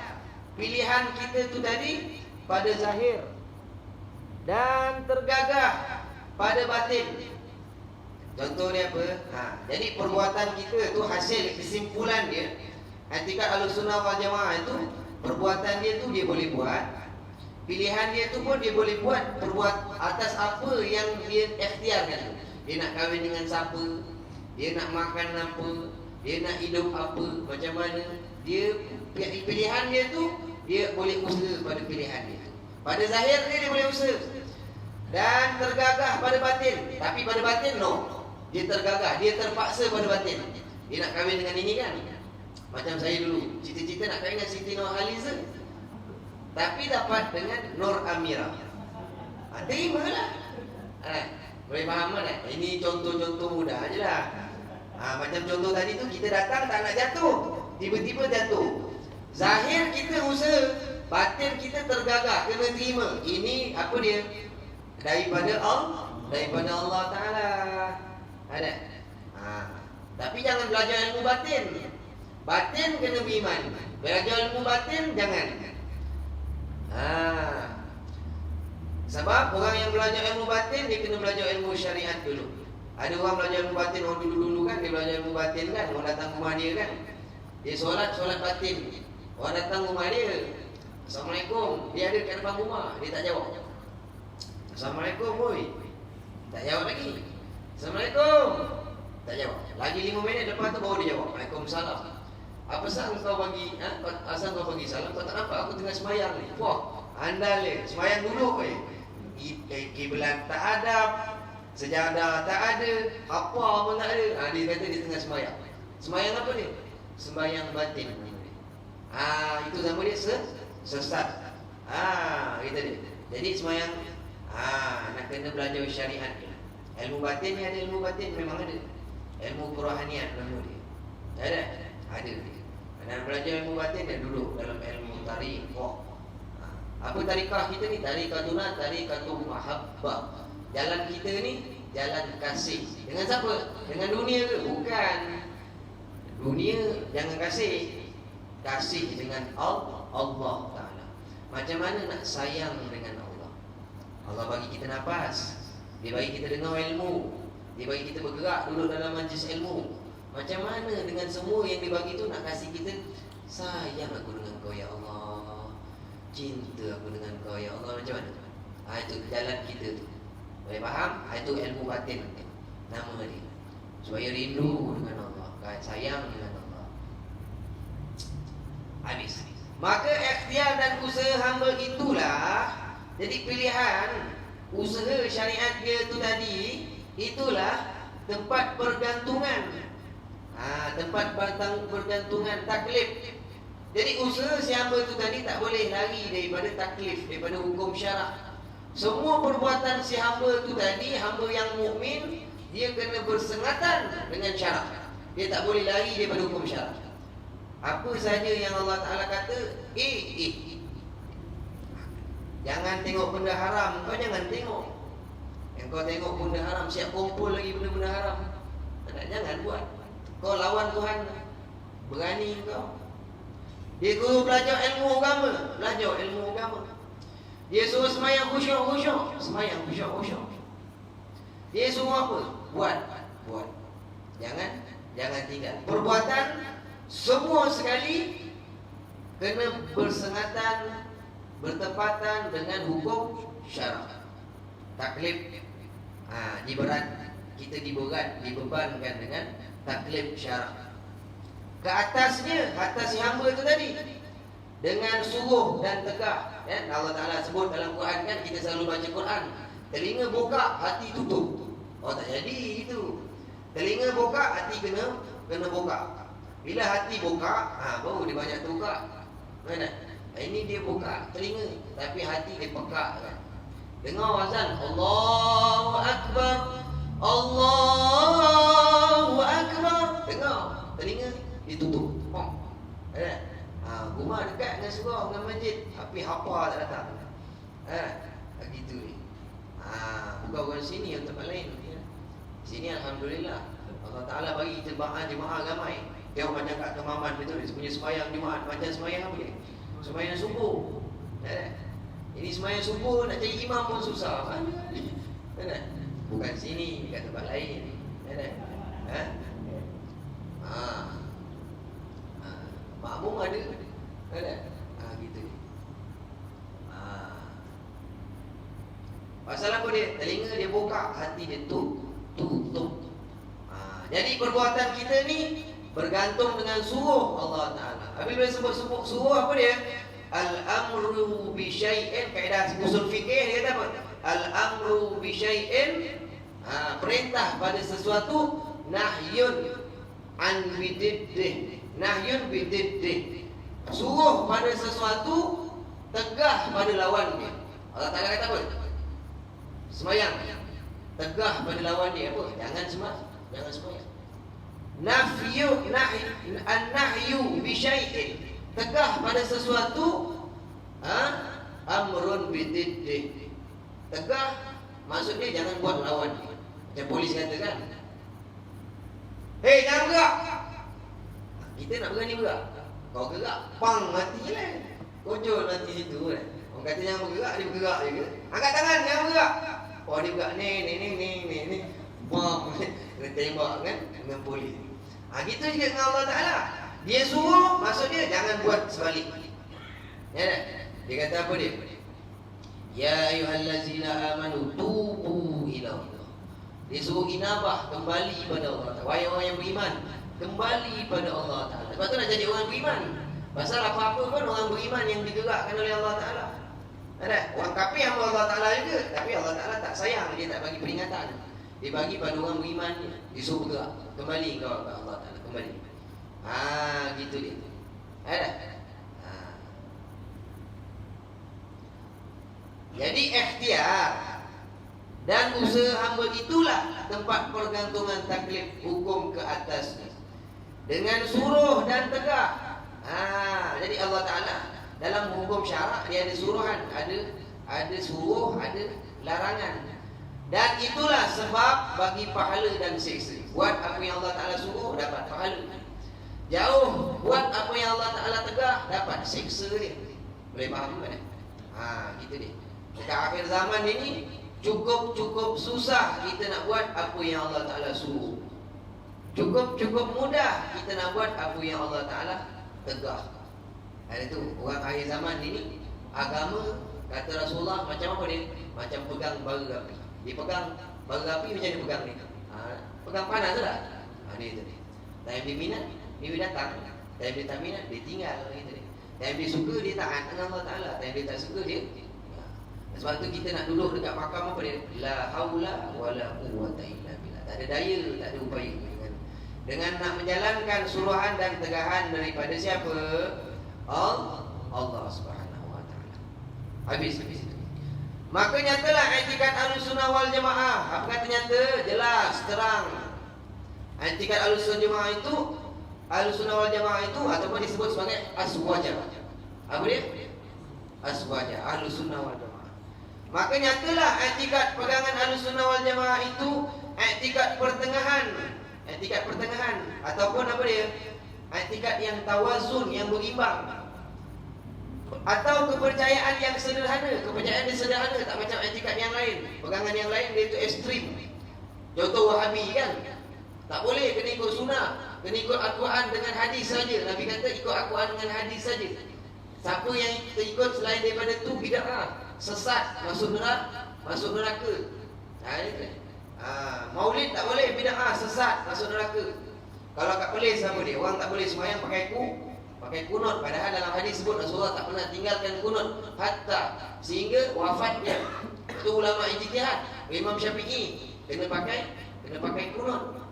Pilihan kita tu tadi pada zahir dan tergagah pada batin. Contoh dia apa? Jadi perbuatan kita tu hasil kesimpulan dia. Etikat Ahlussunnah wal Jamaah itu, perbuatan dia tu dia boleh buat. Pilihan dia tu pun dia boleh buat, berbuat atas apa yang dia ikhtiarkan. Dia nak kahwin dengan siapa, dia nak makan apa, dia nak hidup apa, macam mana. Dia pilihan dia tu, dia boleh usaha pada pilihan dia. Pada zahir dia boleh usaha. Dan tergagah pada batin. Tapi pada batin no. Dia tergagah, dia terpaksa pada batin. Dia nak kahwin dengan ini kan. Macam saya dulu, cita-cita nak kahwin dengan Siti Nurhaliza. Tapi dapat dengan Nur Amirah. Terimalah. Boleh faham tak? Ini contoh-contoh mudah je lah. Macam contoh tadi tu, kita datang tak nak jatuh, tiba-tiba jatuh. Zahir kita usaha, batin kita tergagah, kena terima. Ini apa dia? Daripada Allah Ta'ala. Ada? Tapi jangan belajar ilmu batin. Batin kena beriman. Belajar ilmu batin jangan. Sebab orang yang belajar ilmu batin, dia kena belajar ilmu syariat dulu. Ada orang belajar ilmu batin, orang dulu-dulu kan, dia belajar ilmu batin kan. Orang datang rumah dia kan, dia solat batin. Orang datang rumah dia, Assalamualaikum, dia ada kat depan rumah, dia tak jawab. Assalamualaikum, boy. Tak jawab lagi. Assalamualaikum, tak jawab. Lagi 5 minit lepas tu baru dia jawab. Waalaikumsalam. Apa sah kau bagi? Asal kau bagi salam? Kau tak nampak aku tengah semayang ni. Wah, andal ni semayang dulu weh. Kiblat tak ada, sejadah tak ada, apa pun tak ada. Dia kata dia tengah semayang. Semayang apa ni? Sembayang batin. Itu nama dia sesat. Kita dia. Jadi semayang nak kena belajar syariat. Ilmu batin ni ada, ilmu batin memang ada. Ilmu kerohanian nama dia. Ada. Nak belajar ilmu batin dan duduk dalam ilmu tariqah. Apa tariqah kita ni? Tariqatuna, tariqatul mahabbah. Jalan kita ni jalan kasih. Dengan siapa? Dengan dunia ke? Bukan. Dunia jangan kasih. Kasih dengan Allah Ta'ala. Macam mana nak sayang dengan Allah? Allah bagi kita nafas, dia bagi kita dengar ilmu, dia bagi kita bergerak duduk dalam majlis ilmu. Macam mana dengan semua yang dibagi tu nak kasih kita? Sayang aku dengan kau ya Allah, cinta aku dengan kau ya Allah. Macam mana? Itu jalan kita tu. Boleh faham? Itu ilmu batin nama dia. Supaya rindu dengan Allah, sayang dengan Allah. Habis. Maka ikhtiar dan usaha hamba itulah jadi pilihan. Usaha syariat dia tu tadi, itulah tempat pergantungan. Tempat pergantungan taklif. Jadi usaha si hamba tu tadi tak boleh lari daripada taklif, daripada hukum syarak. Semua perbuatan si hamba tu tadi, hamba yang mukmin, dia kena bersengatan dengan syarak. Dia tak boleh lari daripada hukum syarak. Apa saja yang Allah Ta'ala kata, jangan tengok benda haram. Kau jangan tengok. Yang kau tengok benda haram, siap kumpul lagi benda-benda haram. Jangan buat. Kau lawan Tuhan. Berani kau. Dia guru belajar ilmu agama, belajar ilmu agama. Dia suruh semayang khusyuk, semayang khusyuk. Dia suruh apa? Buat. Jangan tinggal. Perbuatan semua sekali kena bersengatan, bertepatan dengan hukum syarak. Taklif, kita dibebankan dengan taklif syarak. Ke atasnya, atas si hamba itu tadi, dengan suruh dan tegah. Allah Ta'ala sebut dalam Quran kan, kita selalu baca Quran, telinga buka, hati tutup. Tak jadi itu. Telinga buka, hati kena buka. Bila hati buka, baru dia banyak tukar. Mana? Ini dia buka telinga, tapi hati dia pekak kan. Dengar azan, Allahu Akbar, Allahu Akbar. Dengar, telinga ditutup. Rumah dekat dengan surau, dengan masjid, tapi hafal tak datang. Begitu ni. Bukan orang sini, yang tempat lain. Sini Alhamdulillah, Allah Ta'ala bagi jemaah ramai. Tengok macam kat Kemaman betul, dia punya sembahyang Jumaat macam sembahyang apa ni? Sembahyang subuh. Ini sembahyang subuh nak cari imam pun susah. Bukan sini, dekat tempat lain. Makmum ada. Gitu. Pasal apa dia? Telinga dia buka, hati dia tutup. Jadi perbuatan kita ni bergantung dengan suruh Allah Ta'ala. Habis bila sebut suruh apa dia? Al-amru bi syai'in, kaedah usul fikih dia kata apa? Al-amru bi syai'in, perintah pada sesuatu, nahyun an bididdih, nahyun bididdih. Suruh pada sesuatu, tegah pada lawan dia. Allah Ta'ala kata apa? Semayang, tegah pada lawan dia apa? Jangan semayang. Nahyu bi syai'in, tegah pada sesuatu, amrun bididdih. Tegah maksudnya jangan buat lawan dia. Macam polis kata kan, hei jangan bergerak. Kita nak berani bergerak. Kau gerak, pang mati lah. Kocok mati situ kan. Orang kata jangan bergerak, dia bergerak juga. Angkat tangan, jangan bergerak. Dia bergerak ni. Bam, kena tembak kan dengan polis. Gitu juga dengan Allah Ta'ala. Dia suruh, maksud dia jangan buat sebalik. Ya tak? Dia kata apa dia? Ya ayyuhallazina amanu tubu ila Allah. Dia suruh inabah, kembali pada Allah Ta'ala. Wahai orang yang beriman, kembali pada Allah Ta'ala. Sebab tu nak jadi orang beriman. Pasal apa-apa pun orang beriman yang digerakkan oleh Allah Ta'ala. Ada? Orang kafir hamba Allah Ta'ala juga, tapi Allah Ta'ala tak sayang, dia tak bagi peringatan. Dia bagi pada orang beriman, dia suruh bergerak. Kembali kau kepada Allah Ta'ala, kembali. Gitu dia. Ada? Jadi ikhtiar dan usaha hamba itulah tempat pergantungan taklif hukum ke atasnya. Dengan suruh dan tegah. Jadi Allah Ta'ala dalam hukum syarak dia ada suruhan, ada suruh, ada larangan. Dan itulah sebab bagi pahala dan siksa. Buat apa yang Allah Ta'ala suruh, dapat pahala. Jauh, buat apa yang Allah Ta'ala tegah, dapat siksa dia. Boleh faham kan? Gitu dia. Dekat akhir zaman ini, cukup susah kita nak buat apa yang Allah Ta'ala suruh. Cukup mudah kita nak buat apa yang Allah Ta'ala tegah. Ada tu, orang akhir zaman ini, agama, kata Rasulullah, macam apa dia? Macam pegang bara api. Dia pegang bara api macam dia pegang ni. Pegang panas tu lah. Dia tu ni. Time dia minat, dia datang. Time dia tak minat, dia tinggal gitu ni. Yang dia suka dia taat dengan Allah Ta'ala, yang dia tak suka dia. Sebab tu kita nak duduk dekat makam apa dia? La haula wala quwwata illa billah. Tak ada daya, tak ada upaya dengan nak menjalankan suruhan dan tegahan daripada siapa? Allah Subhanahu wa taala. Habis itu. Maka nyatalah i'tikad Ahlussunnah wal Jamaah. Apa kata nyata? Jelas, terang. I'tikad Ahlussunnah Jamaah itu, Ahlussunnah wal Jamaah itu ataupun disebut sebagai aswaja. Apa dia? Aswaja, Ahlussunnah wal Jamaah. Maka nyatalah i'tikad pegangan Ahlussunnah wal Jamaah itu i'tikad pertengahan. I'tikad pertengahan ataupun apa dia? I'tikad yang tawazun, yang berimbang. Atau kepercayaan yang sederhana. Kepercayaan yang sederhana, tak macam i'tikad yang lain. Pegangan yang lain dia itu ekstrim. Contoh Wahabi kan, tak boleh, kena ikut sunnah, kena ikut Al-Quran dengan hadis saja. Nabi kata ikut Al-Quran dengan hadis saja. Siapa yang ikut selain daripada itu bid'ah, sesat, masuk neraka. Maulid tak boleh, bid'ah, sesat, masuk neraka. Kalau kat Perlis apa dia? Orang tak boleh sembahyang pakai kunut. Padahal dalam hadis sebut Rasulullah tak pernah tinggalkan kunut hatta sehingga wafatnya. Itu ulama ijtihad. Imam Syafi'i kena pakai kunut.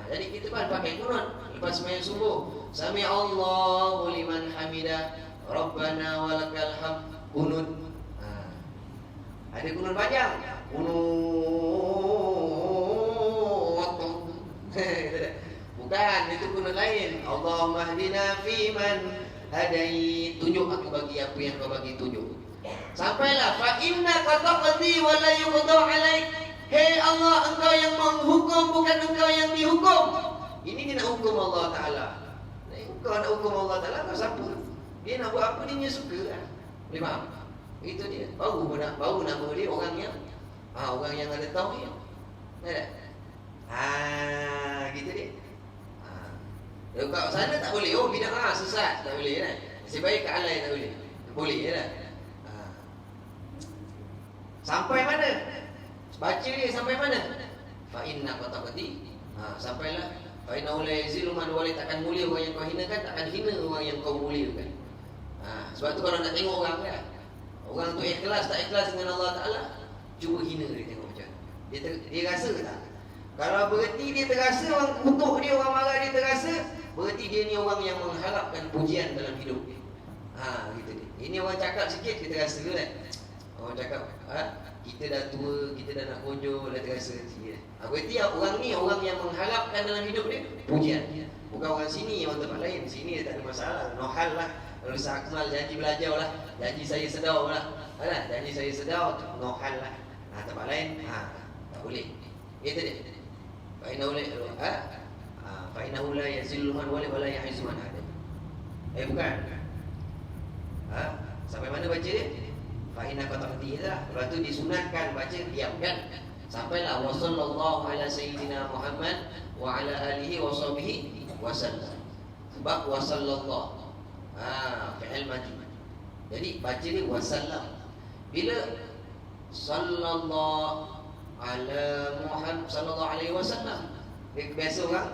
Jadi kita pun pakai kunut lepas sembahyang subuh. Sami Allahu liman hamidah, Rabbana walakal hamd, kunut. Ada kunut panjang. Bukan, itu kunut lain. Allahumma hdina fiman hadait, tunjuk aku bagi apa yang kau bagi tunjuk. Sampailah fa innaka taqdi wa la yuqda alaik. Hei Allah, engkau yang menghukum, bukan engkau yang dihukum. Ini dia nak hukum Allah Ta'ala. Engkau nak hukum Allah Ta'ala, kau siapa? Dia nak buat apa dia suka kan? Boleh faham? Itu dia. Baru nama dia orang yang ada tauhid. Ada? Gitu dia. Kat sana tak boleh. Oh bid'ah, sesat, tak boleh kan? Nasib baik kat alai tak boleh. Boleh kan? Sampai mana? Baca dia sampai mana? Fa inna qataqati. Sampailah. Fa inna la yazilu man wali, takkan mulia orang yang kau hinakan, takkan hina orang yang kau muliakan. Sebab tu kalau nak tengok orang kan, orang tu ikhlas tak ikhlas dengan Allah Ta'ala, cuba hina dia, tengok macam dia rasa ke tak? Kalau berarti dia terasa, orang kutuk dia, orang marah dia terasa, berarti dia ni orang yang mengharapkan pujian dalam hidup dia. Gitu dia. Ini orang cakap sikit kita rasa kan. Orang cakap kita dah tua, kita dah nak konjol, dah terasa sikit. Berarti orang ni orang yang mengharapkan dalam hidup dia pujian. Bukan orang sini, orang tempat lain. Sini dia tak ada masalah, no hal lah. Kalau Ustaz Akmal janji belajar lah, janji saya sedar lah, janji saya sedar, no hal lah. Tempat lain, tak boleh. Itu dia. Fa'inahu la yazillu man wali wa la ya'izzu man ada. Bukan. Sampai mana baca dia? Fa'inna qata'ti lah. Lepas tu disunatkan baca diamkan. Sampailah wa sallallahu ala sayyidina Muhammad wa ala alihi wa sahbihi wa sallam. Sebab wa sallallahu fi'il majhul. Jadi baca dia wa sallam. Bila sallallahu ala Muhammad sallallahu alaihi wasallam, biasa orang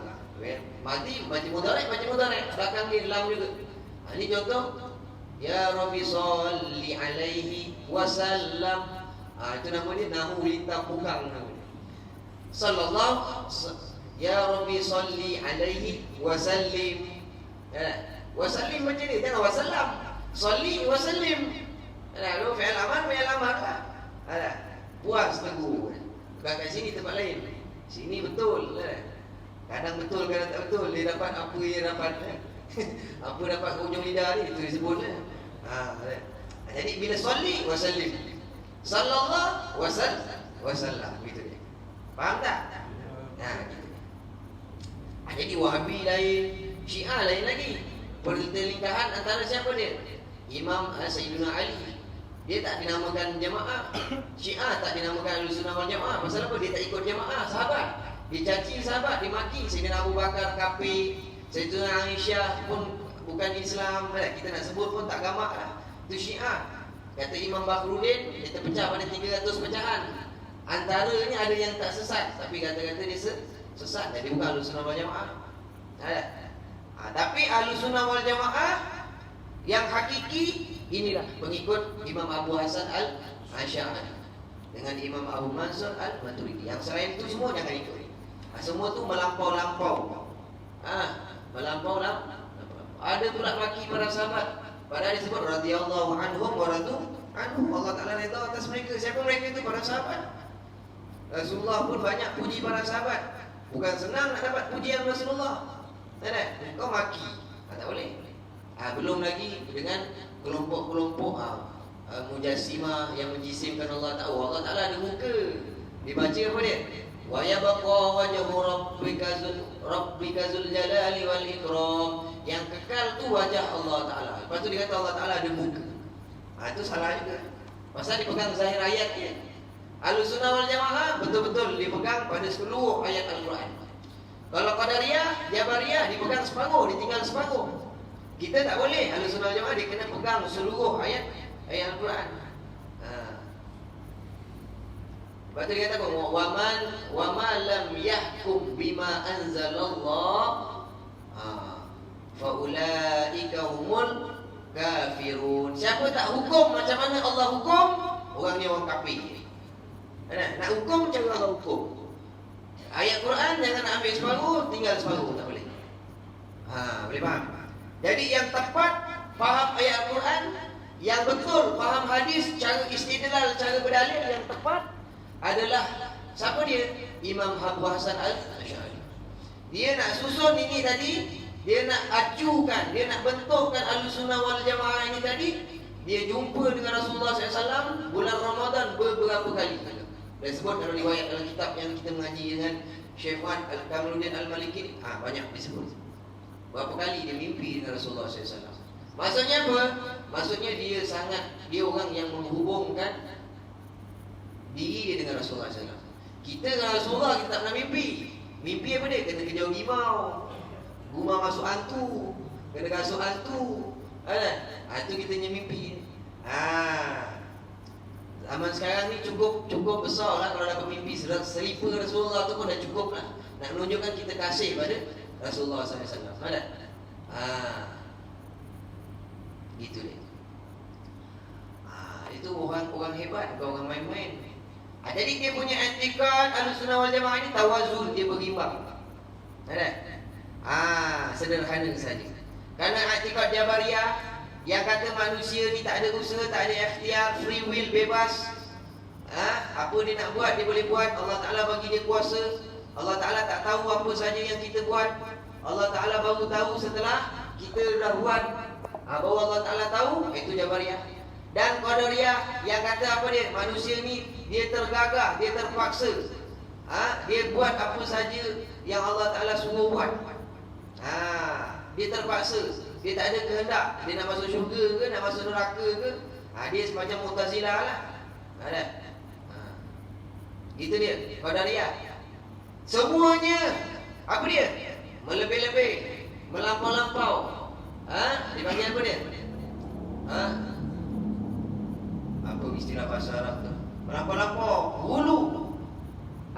mati baca mudarik, belakang dia lam juga. Ini contoh ya Rabbi salli alaihi wasallam. Itu nama dia nahu lita bukang nama dia. Sallallahu ya Rabbi salli alaihi wasallim. Wasallim macam ni, jangan wasallam. Salli wasallim. Lalu fi'il amar lah. Puas teguh. Bukan kat sini, tempat lain. Sini betul lah. Kadang betul, kadang tak betul. Dia dapat apa yang dapat. Apa dapat ke ujung lidah ni, itu disebut lah. Jadi bila salli wasallim, sallallahu wasallam, gitu dia. Faham tak? Gitu. Jadi Wahabi lain, Syiah lain lagi. Pertelingkahan antara siapa dia? Imam Sayyidina Ali. Dia tak dinamakan jamaah. Syiah tak dinamakan Ahlussunnah wal Jamaah. Pasal apa? Dia tak ikut jamaah sahabat. Dia caci sahabat, dia maki. Sayyidina Abu Bakar kafir, Sayyidina Aisyah pun bukan Islam. Kita nak sebut pun tak gamak lah. Itu Syiah. Kata Imam Bakhruddin, dia terpecah pada 300 pecahan. Antaranya ada yang tak sesat, tapi kata-kata dia sesat. Jadi bukan Ahlussunnah wal Jamaah. Tapi Ahlussunnah wal Jamaah Yang hakiki inilah pengikut Imam Abu Hasan Al-Asy'ari dengan Imam Abu Mansur Al-Maturidi. Yang selain itu semua jangan ikut. Semua tu melampau-lampau. Melampau-lampau. Ada pula maki para sahabat. Padahal disebut radhiyallahu anhum wa radu anhu. Allah Taala redha atas mereka. Siapa mereka itu? Para sahabat. Rasulullah pun banyak puji para sahabat. Bukan senang nak dapat pujian Rasulullah. Tak? Kau maki. Tak boleh. Belum lagi dengan kelompok-kelompok mujassimah yang menjisimkan Allah Taala. Allah Taala ada muka. Dibaca apa dia? Wa yabqa wajhu rabbika dzul jalali wal ikram. Yang kekal tu wajah Allah Taala. Lepas tu dia kata Allah Taala ada muka. Itu salah juga. Pasal dipegang zahir ayat dia. Ahlussunnah wal Jamaah betul-betul dipegang pada seluruh ayat Al-Quran. Kalau Qadariyah, Jabariyah dipegang separuh, ditinggal separuh. Kita tak boleh. Ahlussunnah wal Jamaah dia kena pegang seluruh ayat Al-Quran. Lepas tu dia kata wa ma lam yahkum bima anzalallah fa ulaika humul kafirun. Siapa tak hukum macam mana Allah hukum, orang ni orang kafir. Nak hukum cara Allah hukum. Ayat Quran jangan nak ambil separuh, tinggal separuh, tak boleh. Boleh faham? Jadi yang tepat faham ayat Quran, yang betul faham hadis, cara istidlal, cara berdalil yang tepat adalah siapa dia? Imam Abu Hasan Al-Asy'ari. Dia nak susun ini tadi, dia nak acuhkan, dia nak bentukkan Ahlussunnah wal Jamaah ini tadi. Dia jumpa dengan Rasulullah SAW bulan Ramadan beberapa kali. Dan sebut dalam riwayat dalam kitab yang kita mengaji dengan Syekh Wan Al-Kamaluddin Al-Maliki, banyak disebut. Berapa kali dia mimpi dengan Rasulullah SAW. Maksudnya apa? Maksudnya dia orang yang menghubungkan diri dia dengan Rasulullah SAW. Kita dengan Rasulullah kita tak pernah mimpi. Mimpi apa dia? Kena kejauh gumau masuk hantu, kena kasut hantu. Itu kita punya mimpi. Zaman sekarang ni cukup besar lah kalau dapat mimpi seribu Rasulullah tu pun dah cukup lah. Nak menunjukkan kita kasih pada Rasulullah SAW. Ada? Gitu dia. Itu orang hebat, bukan orang main-main. Jadi dia punya i'tikad Ahlussunnah wal Jamaah ini tawazun, dia berimbang. Ada? Sederhana saja. Karena i'tikad Jabariyah yang kata manusia ni tak ada usaha, tak ada ikhtiar, free will, bebas. Apa dia nak buat, dia boleh buat. Allah Ta'ala bagi dia kuasa. Allah Ta'ala tak tahu apa saja yang kita buat. Allah Ta'ala baru tahu setelah kita dah buat. Baru Allah Ta'ala tahu. Itu Jabariyah. Dan Qadariyah yang kata apa dia? Manusia ni dia tergagah, dia terpaksa. Dia buat apa saja yang Allah Ta'ala suruh buat. Dia terpaksa. Dia tak ada kehendak. Dia nak masuk syurga ke, nak masuk neraka ke. Dia semacam Mu'tazilah lah. Ada? Itu dia, Qadariyah. Semuanya apa dia? Melebih-lebih, melampau-lampau. Dipanggil apa dia? Apa istilah bahasa Arab tu? Melampau-lampau, hulu.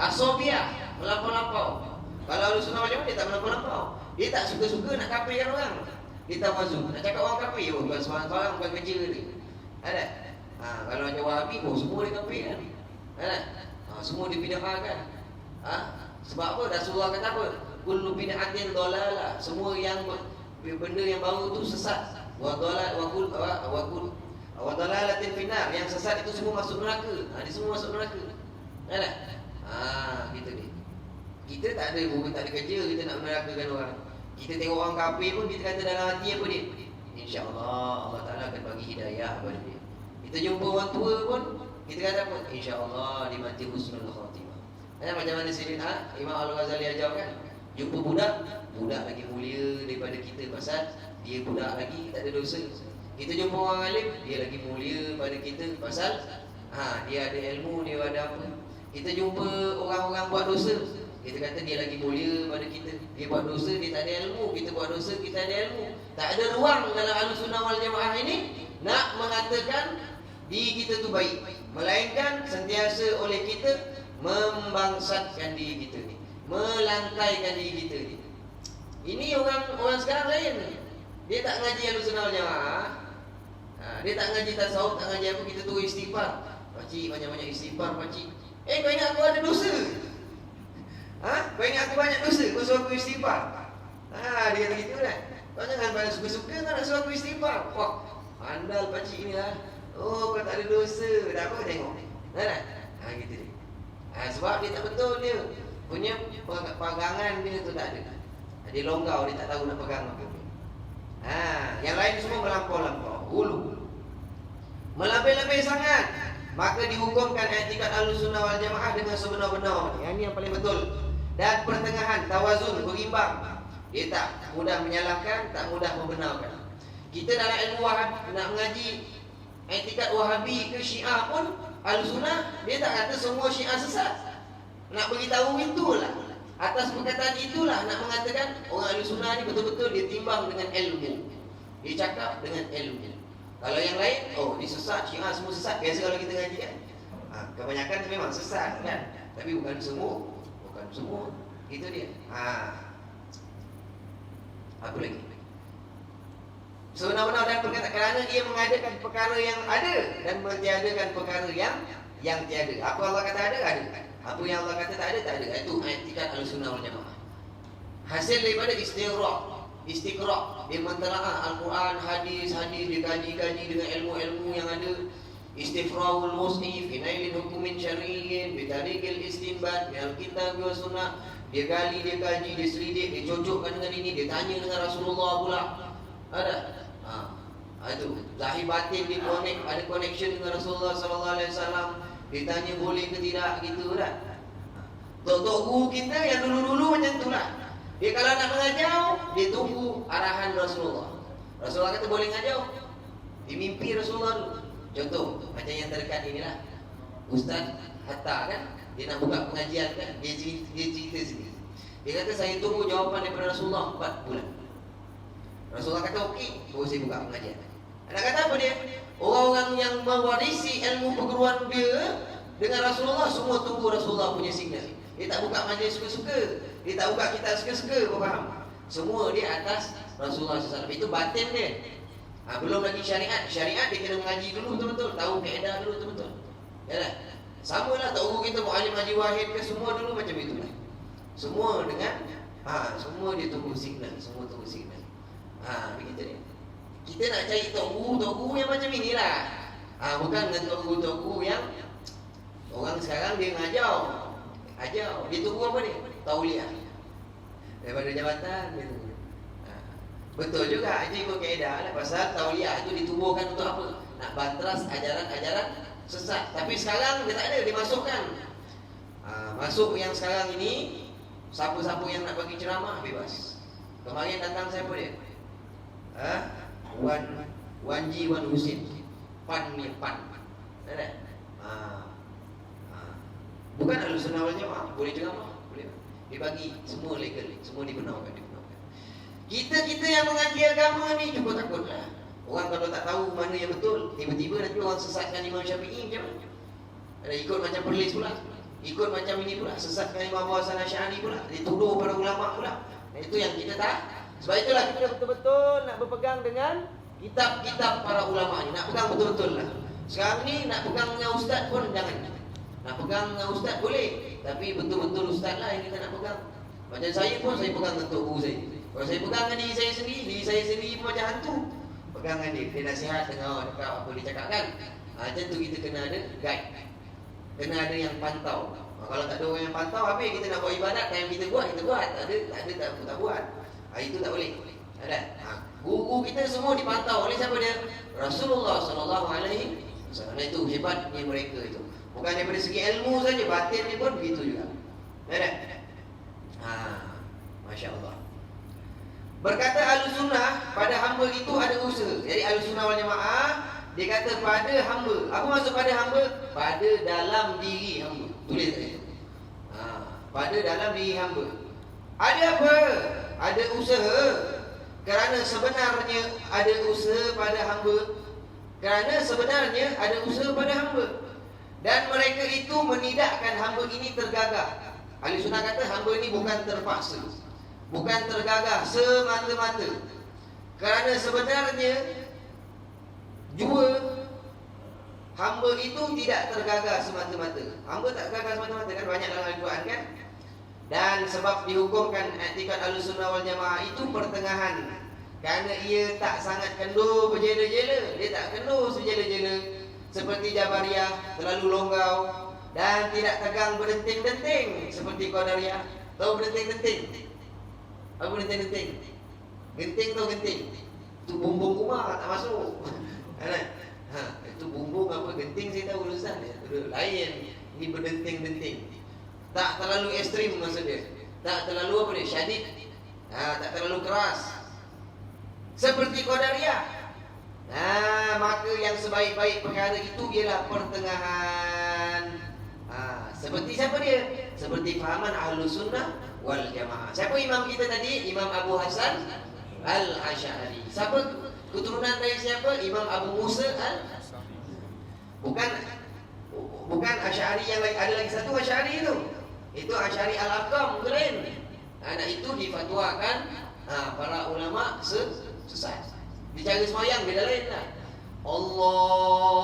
Asobiah, melampau-lampau. Kalau Ahlussunnah wal Jamaah dia tak melampau-lampau. Dia tak suka-suka nak kafirkan orang. Dia tawazun. Nak cakap orang kafir, bukan seorang-seorang, bukan kerja dia. Ada? Kalau macam Wahabi, semua dia kafir kan? Ada? Semua dia bid'ahkan. Sebab apa? Rasulullah kata apa? Kullu bid'atin dhalalah. Semua yang benda yang baru tu sesat. Wa dhalalatin finnar. Yang sesat itu semua masuk neraka. Dia semua masuk neraka. Ada? Gitu dia. Kita tak ada kerja, kita nak menerakakan orang. Kita tengok orang kafir pun kita kata dalam hati apa dia? InsyaAllah Allah Ta'ala akan bagi hidayah kepada dia. Kita jumpa orang tua pun kita kata apa? InsyaAllah dia mati husnul khatimah. Macam mana Sayyidina Imam Al-Ghazali ajar kan? Jumpa budak lagi mulia daripada kita. Pasal dia budak lagi, tak ada dosa. Kita jumpa orang alim, dia lagi mulia pada kita. Pasal dia ada ilmu, dia ada apa. Kita jumpa orang-orang buat dosa, kita kata dia lagi mulia pada kita. Dia buat dosa, dia tak ada ilmu. Kita buat dosa, kita ada ilmu. Tak ada ruang dalam Ahlussunnah wal Jamaah ini nak mengatakan diri kita tu baik. Melainkan sentiasa oleh kita membangsatkan diri kita ni, melantaikan diri kita ni. Ini orang sekarang lain. Dia tak ngaji Ahlussunnah wal Jamaah, Dia tak ngaji tasawuf, tak ngaji apa, kita tunggu istighfar. Pakcik banyak-banyak istighfar pakcik. Kau ingat aku ada dosa? Kau ingat aku banyak dosa? Kau suruh aku istighfar. Dia kata gitu kan. Kau jangan pada suka-suka kan nak suruh aku istighfar. Wah, andal pakcik ni lah. Oh, kau tak ada dosa. Dah apa tengok. Dah gitu dia. Sebab dia tak betul dia. Punya pegangan dia tu tak ada. Dia longgau, dia tak tahu nak pegang apa. Yang lain semua melampau-lampau, hulu, melebih-lebih sangat, maka dihukumkan i'tikad Ahlussunnah wal Jamaah dengan sebenar-benar. Yang ini yang paling betul. Dan pertengahan, tawazun, berimbang. Dia tak mudah menyalahkan, tak mudah membenarkan. Kita dalam ilmu Wahab nak mengaji i'tikad Wahabi ke Syiah pun, Ahlussunnah dia tak kata semua Syiah sesat. Nak beritahu itulah. Atas perkataan itulah nak mengatakan orang Ahlussunnah ni betul-betul dia timbang dengan ilmu. Dia cakap dengan ilmu. Kalau yang lain, dia sesat, Syiah semua sesat. Biasa kalau kita ngaji kan, kebanyakan memang sesat kan, tapi bukan semua. Bukan semua. Itu dia. Apa lagi? Sebenar-benar dan perkataan, kerana dia mengadakan perkara yang ada dan mentiadakan perkara yang tiada. Apa Allah kata ada? Ada. Apa yang Allah kata tak ada? Tak ada. Itu i'tikad Ahlussunnah wal Jamaah. Hasil daripada istiqra', dia mentelaah Al-Quran, hadis, dia kaji-kaji dengan ilmu-ilmu yang ada. Istifra'ul musnif, inailin hukumin syar'iyyin, bitariqil istinbat, minal kitab wa sunnah. Dia gali, dia kaji, dia selidik, dia cocokkan dengan ini, dia tanya dengan Rasulullah pula. Ada? Itu zahir batin dia connect, ada connection dengan Rasulullah SAW. Dia tanya boleh ke tidak, gitu kan. Tok-tok guru kita yang dulu-dulu macam tu lah. Dia kalau nak mengajau, dia tunggu arahan Rasulullah. Rasulullah kata boleh ngajau, dia mimpi Rasulullah dulu. Contoh, macam yang terdekat inilah, Ustaz Hatta kan, dia nak buka pengajian kan, dia cerita sendiri. Dia kata saya tunggu jawapan daripada Rasulullah 4 bulan. Rasulullah kata okey, baru saya buka pengajian. Nak kata apa dia? Orang-orang yang mewarisi ilmu perguruan dia dengan Rasulullah, semua tunggu Rasulullah punya signal. Dia tak buka majlis suka-suka, dia tak buka kitab suka-suka, kau faham? Semua dia atas Rasulullah SAW. Itu batin dia. Belum lagi syariat. Syariat dia kena mengaji dulu betul-betul, tahu kaedah dulu betul-betul. Yalah. Sama lah tak guru kita Mu'alim Haji Wahid ke, semua dulu macam itulah. Semua dengan semua dia tunggu signal, semua tunggu signal. Begitu dia. Kita nak cari tok guru yang macam inilah. Bukan dengan tok guru yang orang sekarang dia ngajau. Dia tunggu apa ni? Tauliah. Daripada jabatan dia tunggu. Betul juga, aja ikut kaedah lah. Pasal tauliah itu ditubuhkan untuk apa? Nak bantras ajaran-ajaran sesat. Tapi sekarang dia tak ada, dimasukkan. Masuk yang sekarang ini, siapa-siapa yang nak bagi ceramah bebas. Kemarin datang siapa dia? Wan Husin. Pan ni pan. Ada? Bukan Ahlussunnah wal Jamaah, boleh ceramah, boleh. Dia bagi semua legal, semua dibenarkan. Kita yang mengaji agama ni cukup takutlah. Orang kalau tak tahu mana yang betul, tiba-tiba nanti orang sesatkan Imam Syafi'i macam mana? Ada ikut macam Perlis pula, ikut macam ini pula, sesatkan Imam Abu Hasan Asy'ari pula, dituduh pada ulama pula. Itu yang kita tak. Sebab itulah kita betul-betul nak berpegang dengan kitab-kitab para ulama ni. Nak pegang betul-betul lah. Sekarang ni nak pegang dengan ustaz pun jangan. Nak pegang dengan ustaz boleh, tapi betul-betul ustaz lah yang kita nak pegang. Macam saya pun, saya pegang dengan tok guru saya. Kalau saya pegang dengan diri saya sendiri pun macam hantu. Pegang dengan dia nasihat dengan apa dia cakap kan. Macam tu kita kena ada guide. Kena ada yang pantau. Kalau tak ada orang yang pantau, habis kita nak buat ibadat, time kita buat. Tak ada tak buat. Itu tak boleh. Ada. Guru kita semua dipantau oleh siapa dia? Rasulullah SAW. Itu hebatnya mereka itu. Bukan daripada segi ilmu saja, batin ni pun begitu juga. Ada. Masya Allah. Berkata Ahlussunnah, pada hamba itu ada usaha. Jadi Ahlussunnah wal Jamaah dia kata pada hamba. Apa maksud pada hamba? Pada dalam diri hamba. Tulis tadi. Pada dalam diri hamba. Ada apa? Ada usaha. Kerana sebenarnya ada usaha pada hamba. Kerana sebenarnya ada usaha pada hamba. Dan mereka itu menidakkan hamba ini tergagah. Ahlussunnah kata hamba ini bukan terpaksa, bukan tergagah semata-mata. Kerana sebenarnya Jua, hamba itu tidak tergagas semata-mata. Hamba tak tergagas semata-mata kan, banyak dalam Al-Quran kan. Dan sebab dihukumkan i'tikad Ahlussunnah wal Jamaah itu pertengahan, kerana ia tak sangat kendur berjela-jela. Dia tak kendur sejela-jela seperti Jabariyah, terlalu longgau, dan tidak tegang berdenting-denting seperti Qadariyah. Tahu berdenting-denting? Apa berdenting-denting? Genting tahu genting? Itu bumbung rumah tak masuk. Itu bumbung apa genting saya tahu urusan dia. Lain. Ini berdenting-denting. Tak terlalu ekstrim maksudnya. Tak terlalu apa dia? Syadid. Tak terlalu keras. Seperti Qadariyah. Maka yang sebaik-baik perkara itu ialah pertengahan. Seperti siapa dia? Seperti fahaman Ahlussunnah wal Jamaah. Siapa imam kita tadi? Imam Abu Hasan Al-Asy'ari. Siapa keturunan dari siapa? Imam Abu Musa Bukan Asy'ari yang lain. Ada lagi satu Asy'ari itu. Itu Asy'ari Al-Aqam, itu lain. Anak itu difatwakan para ulama sesat. Di cara semayang beda lain lah. Allahu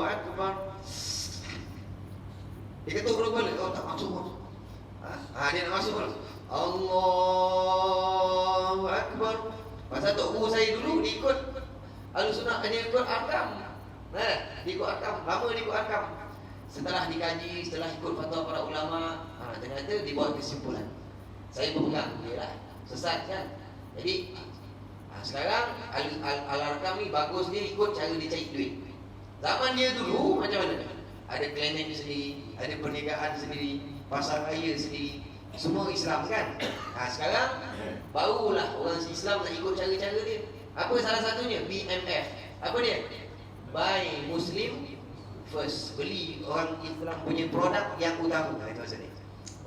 Akbar. Dia kata boleh. Oh tak masuk. Dia nak masuk. Allahu Akbar. Pasal tok guru saya dulu dia ikut Ahlussunnah, dia ikut Arkam. Dia ikut Arkam, lama dia ikut Arkam. Setelah dikaji, setelah ikut fatwa para ulama, ternyata dibuat kesimpulan. Saya berpegang dia lah, sesat kan. Jadi sekarang Al-Arkam ni bagus, dia ikut cara dia cari duit. Zaman dia dulu macam mana? Ada klinik sendiri, ada perniagaan sendiri, pasar raya sendiri, semua Islam kan. Sekarang barulah orang Islam nak ikut cara-cara dia. Apa salah satunya? BMF. Apa dia? Buy Muslim first. Beli orang Islam punya produk yang utama. Itu maksudnya.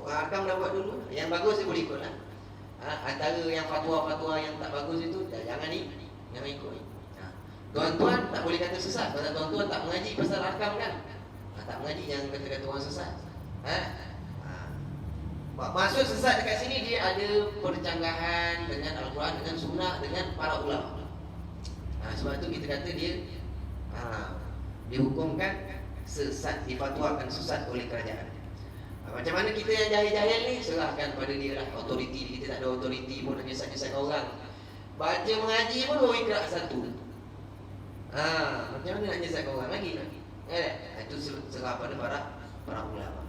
Orang Arkam dah buat dulu. Yang bagus dia boleh ikut lah. Antara yang fatwa-fatwa yang tak bagus itu, jangan ikut. Tuan-tuan tak boleh kata sesat, pasal tuan-tuan tak mengaji pasal Arkam kan. Tak mengaji, jangan kata-kata orang sesat. Maksud sesat dekat sini, dia ada percanggahan dengan Al-Quran, dengan Sunnah, dengan para ulama. Sebab tu kita kata dia dihukumkan sesat, difatwakan sesat oleh kerajaan. Macam mana kita yang jahil-jahil ni, serahkan pada dia lah. Autoriti, kita tak ada autoriti pun, nak nyesat-nyesat orang. Baca mengaji pun baru ikrar satu. Macam mana nak nyesat orang lagi? Itu serah pada para ulama.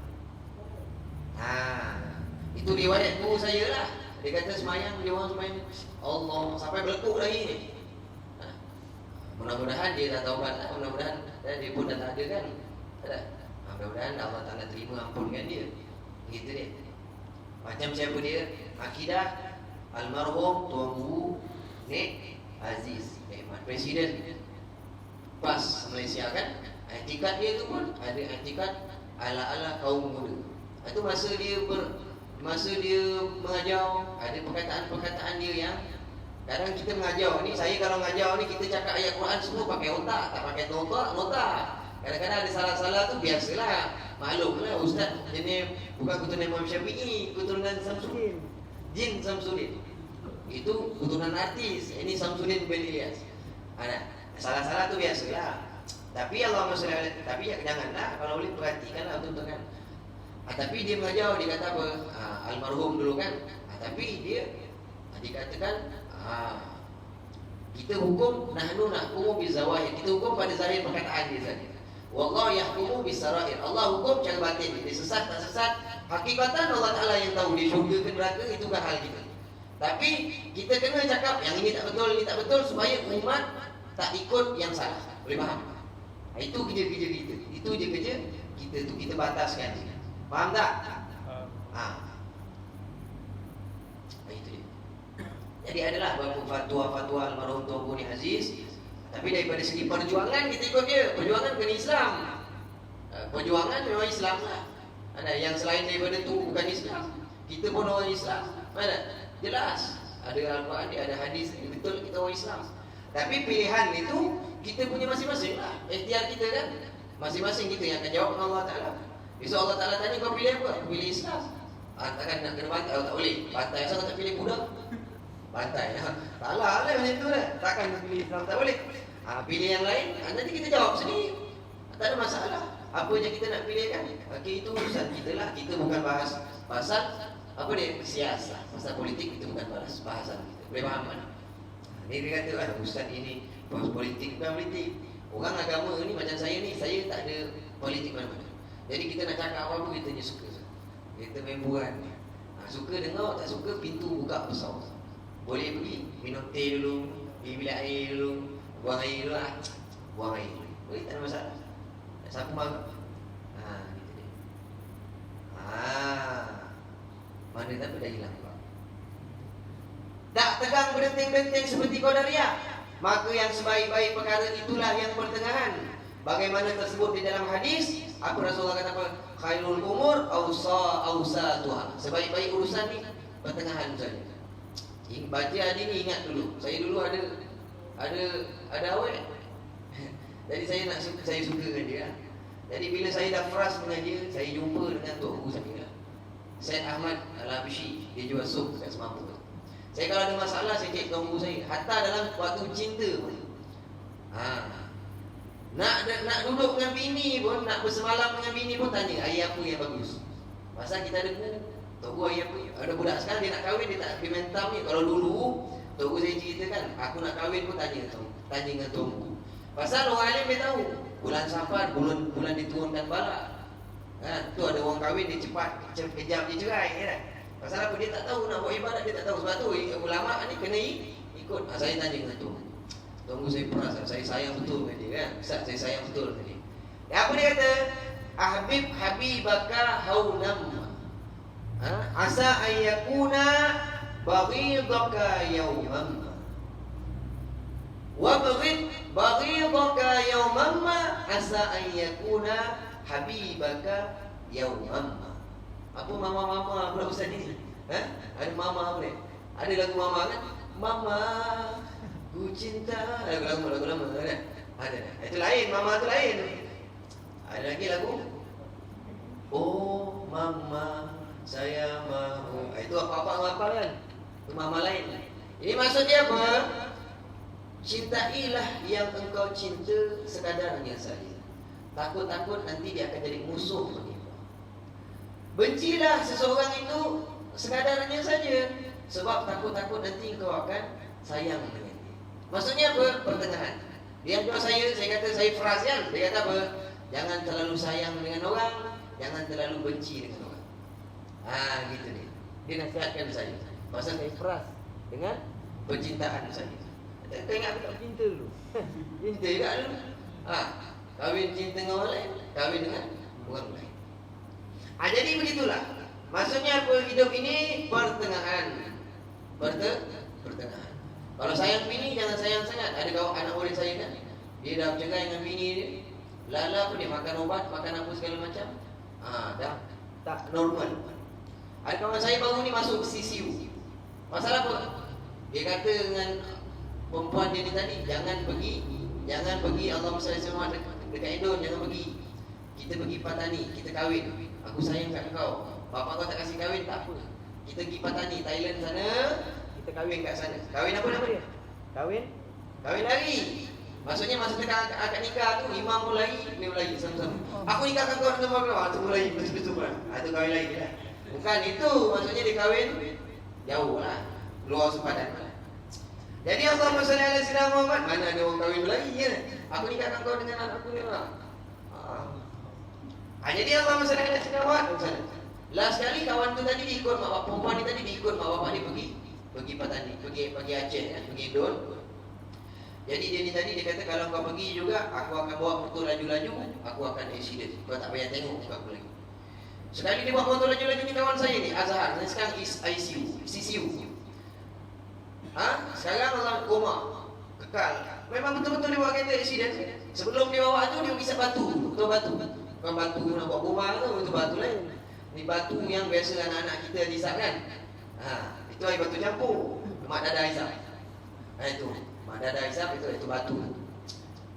Itu riwayat guru saya lah. Dia kata semayang, dia orang semayang Allah sampai berlekuk lagi ni. Mudah-mudahan dia dah taubat lah. Mudah-mudahan dia pun dah tak ada kan. Mudah-mudahan Allah Ta'ala terima ampunkan dia. Begitu dia. Macam siapa dia? Akidah almarhum Tuan Guru Nik Aziz Nikmat, Presiden PAS Malaysia kan. I'tikad dia tu pun ada i'tikad ala-ala kaum muda. Itu masa dia mengajar, ada perkataan-perkataan dia yang kadang kita mengajar ni, saya kalau mengajar ni kita cakap ayat Quran semua pakai otak, tak pakai nota. Kadang-kadang ada salah-salah tu biasalah. Maklumlah ustaz ini bukan keturunan Imam Syafi'i, keturunan Samsudin. Jin Samsudin. Itu keturunan artis. Ini Samsudin bin Ilyas. Salah-salah tu biasalah. Tapi Allah SWT, tapi janganlah, kalau boleh perhatikanlah betul-betul kan. Tapi dia mengajar, dia kata apa? Almarhum dulu kan. Tapi dia dikatakan kita hukum nahnu nahkumu bizawahir. Kita hukum pada zahir perkataan dia saja. Wallahu yahkumu bisarair. Allah hukum cara batin. Dia sesat tak sesat, hakikatan Allah Ta'ala yang tahu. Dia syurga ke neraka, itu kan hal kita. Tapi kita kena cakap yang ini tak betul, ini tak betul, supaya umat tak ikut yang salah. Boleh faham? Itu kerja-kerja kita. Itu je kerja kita tu, kita bataskan. Faham tak? Itu dia. Jadi adalah beberapa fatwa-fatwa almarhum Tuan Guru Nik Aziz. Tapi daripada segi perjuangan kita ikut dia. Perjuangan kena Islam. Perjuangan memang Islam lah. Ada yang selain daripada tu bukan Islam. Kita pun orang Islam. Mana? Jelas. Ada Al-Quran, ada hadis. Betul kita orang Islam. Tapi pilihan itu kita punya masing-masing lah. Ikhtiar kita kan. Masing-masing kita yang akan jawab dengan Allah Ta'ala. Besok Allah Ta'ala tanya kau pilih apa? Aku pilih Islam. Takkan nak kena bantai? Tak boleh. Bantai asal tak pilih budak? Bantai. Salah lah macam tu lah. Takkan pilih Islam, tak boleh. Pilih yang lain, nanti kita jawab sendiri. Tak ada masalah. Apa yang kita nak pilih kan? Okey, itu urusan kita lah. Kita bukan bahas pasal apa dia? Siasat. Pasal politik kita bukan bahas bahasan kita. Boleh faham kan? Ni dia kata, ustaz ini bahas politik, bukan politik. Orang agama ni macam saya ni, saya tak ada politik mana-mana. Jadi kita nak cakap apa-apa, kita hanya suka. Kita main buat. Suka dengar, tak suka, pintu buka besar. Boleh pergi, minum teh dulu, pergi bilik air dulu, buang air dulu lah. Buang air. Boleh, tak ada masalah. Siapa marah? Gitu dia. Mana tapi dah hilang pak. Tak tegang berdenteng-denteng seperti Qadariyah. Maka yang sebaik-baik perkara itulah yang pertengahan. Bagaimana tersebut di dalam hadis, apa Rasulullah kata apa? Khairul umur awsatuha. Sebaik-baik urusan ni pertengahan saja. Baca hadis ni ingat dulu. Saya dulu ada awet. Jadi saya suka dengan dia. Jadi bila saya dah frust dengan dia, saya jumpa dengan tok guru saya, Syed Ahmad Al-Habsyi. Dia jual sup kat Semangkuk. Saya kalau ada masalah, saya cek tok guru saya. Hatta dalam waktu cinta pun. Nak duduk dengan bini pun, nak bersemalam dengan bini pun tanya, air apa yang bagus? Pasal kita ada guru, tok guru air apa? Ada budak sekarang dia nak kahwin, dia tak pergi mentam ni. Kalau dulu, tok guru saya ceritakan, aku nak kahwin pun tanya dengan tok guru. Pasal orang alim dia tahu bulan Safar, bulan diturunkan bala. Tu ada orang kahwin dia cepat, kejap dia cerai kan? Pasal apa? Dia tak tahu nak buat ibadat, dia tak tahu. Sebab tu ulama ni kena ikut. Saya tanya dengan tu. Tunggu saya perasan, saya sayang betul dengan dia kan? Ustaz, saya sayang betul dengan dia. Apa dia kata? Ahbib habibaka haunam. Asa ayyakuna baghidaka yawman. Wabghid baghidaka yawman asa ayyakuna habibaka yawman. Apa mama-mama pula ustaz ni? Ada mama apa ni? Ada lagu mama kan? Mama ku cinta. Lagu lama kan? Ada. Itu lain, mama tu lain. Ada lagi lagu. Oh mama, saya mahu. Itu apa-apa kan? Itu mama lain. Ini maksudnya apa? Cintailah yang engkau cinta sekadarnya saja. Takut-takut nanti dia akan jadi musuh bagi kau. Bencilah seseorang itu sekadarnya saja. Sebab takut-takut nanti engkau akan sayang dengan dia. Maksudnya apa? Pertengahan. Dia jual saya kata saya frasian. Dia kata apa? Jangan terlalu sayang dengan orang, jangan terlalu benci dengan orang. Gitu dia. Dia nasihatkan saya. Pasal saya fras dengan percintaan saya. Kita ingat tak cinta dulu. Cinta juga dulu. Kahwin cinta dengan orang lain, kahwin dengan orang lain. Jadi begitulah. Maksudnya apa? Hidup ini pertengahan. Pertengahan. Kalau sayang bini, jangan sayang sangat. Ada kawan anak murid saya kan, dia dah bercerai dengan bini dia. Lala pun dia makan ubat, makan apa segala macam. Dah tak normal. Ada kawan saya baru ni masuk CCU. Masalah apa? Dia kata dengan perempuan dia ni tadi, jangan pergi Allah SWT dekat Indon, jangan pergi. Kita pergi Patani, kita kahwin. Aku sayang kat kau. Bapak kau tak kasih kahwin, tak apa. Kita pergi Patani, Thailand sana, kita kahwin kat sana. Kahwin apa nama dia? Kahwin lari. Maksudnya masa kita akad nikah tu, imam pun lari, dia pun lari sama-sama. Aku nikahkan kau dengan kau, tu pun lari, betul-betul pun. Itu kahwin lari lah. Bukan itu, maksudnya dia kahwin jauh lah, luar sepadan lah. Jadi Allahumma salli ala sayyidina Muhammad. Mana ada orang kahwin lagi kan? Aku nikahkan kau dengan anak aku ni lah. Jadi Allahumma salli ala sayyidina Muhammad. Last kali kawan tu tadi diikut mak bapak, perempuan ni tadi diikut mak bapak dia pergi Patani, pergi Aceh kan, pergi Indon. Jadi dia ni tadi dia kata kalau kau pergi juga, aku akan bawa motor laju-laju, aku akan accident. Kau tak payah tengok muka aku lagi. Sekali dia bawa motor laju-laju ni kawan saya ni, Azhar. Sekarang CCU. Sekarang Allah koma, kekal. Memang betul-betul dia bawa kereta accident. Sebelum dia bawa tu, dia isap batu. Betul batu. Bukan batu nak bawa koma tu, itu batu lain. Ni batu yang biasa anak-anak kita disap kan. Itu air batu campur. Mak dadah isap. Itu. Mak dadah isap itu batu.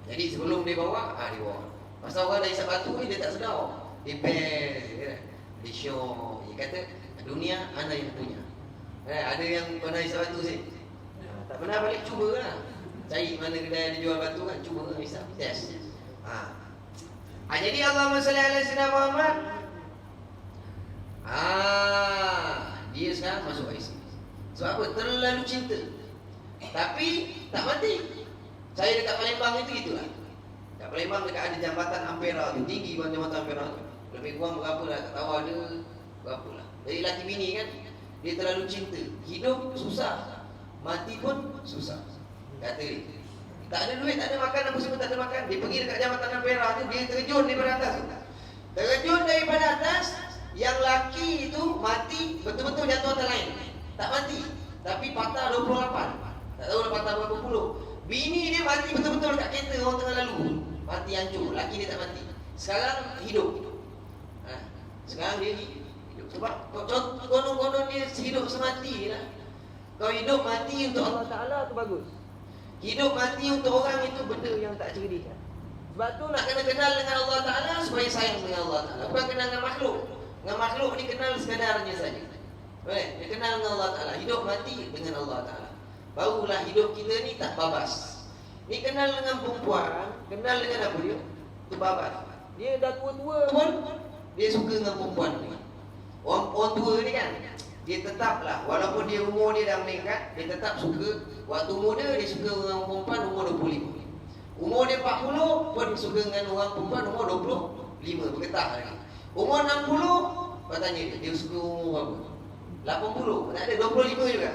Jadi sebelum dia bawa, dia bawa. Pasal orang dah isap batu ni dia tak sedar. Dia best. Dia show. Dia kata, dunia anak yang punya. Ada yang pernah isap batu sih? Tak pernah balik cuba lah. Cari mana kedai ada jual batu kan, cuba misal test. Jadi Allahumma salli ala sayyidina Muhammad. Dia sekarang masuk IC. Sebab apa? Terlalu cinta. Tapi tak mati. Saya dekat Palembang itu gitulah. Dekat Palembang dekat ada jambatan Ampera tu, tinggi banget jambatan Ampera tu. Lebih kurang berapa lah, tak tahu ada berapa lah. Dari laki bini kan, dia terlalu cinta. Hidup susah, mati pun susah. Kata dia. Tak ada duit, tak ada makan, apa semua tak ada makan. Dia pergi dekat jambatan Ampera tu, dia terjun daripada atas tu. Terjun daripada atas, yang laki itu mati, betul-betul jatuh atas lain. Tak mati, tapi patah 28. Tak tahu dah patah berapa puluh. Bini dia mati betul-betul dekat kereta orang tengah lalu. Mati hancur, laki dia tak mati. Sekarang hidup. Sekarang dia hidup. Sebab konon-konon dia hidup semati lah. Kau hidup mati untuk Allah Ta'ala tu bagus. Hidup mati untuk orang itu benda yang tak cerdik. Sebab tu nak kena kenal dengan Allah Ta'ala supaya sayang dengan Allah Ta'ala. Bukan kenal dengan makhluk. Dengan makhluk ni kenal sekadarnya saja. Dia kenal dengan Allah Ta'ala. Hidup mati dengan Allah Ta'ala. Barulah hidup kita ni tak babas. Ni kenal dengan perempuan, kenal dengan apa dia? Terbabas. Dia dah tua-tua pun dia suka dengan perempuan ni. Orang tua ni kan, dia tetaplah walaupun dia umur dia dah meningkat, dia tetap suka. Waktu muda dia suka dengan perempuan umur 25. Umur dia 40 pun dia suka dengan orang perempuan umur 25, bergetah lagi. Umur 60, kau tanya dia suka umur berapa? 80, tak ada 25 juga.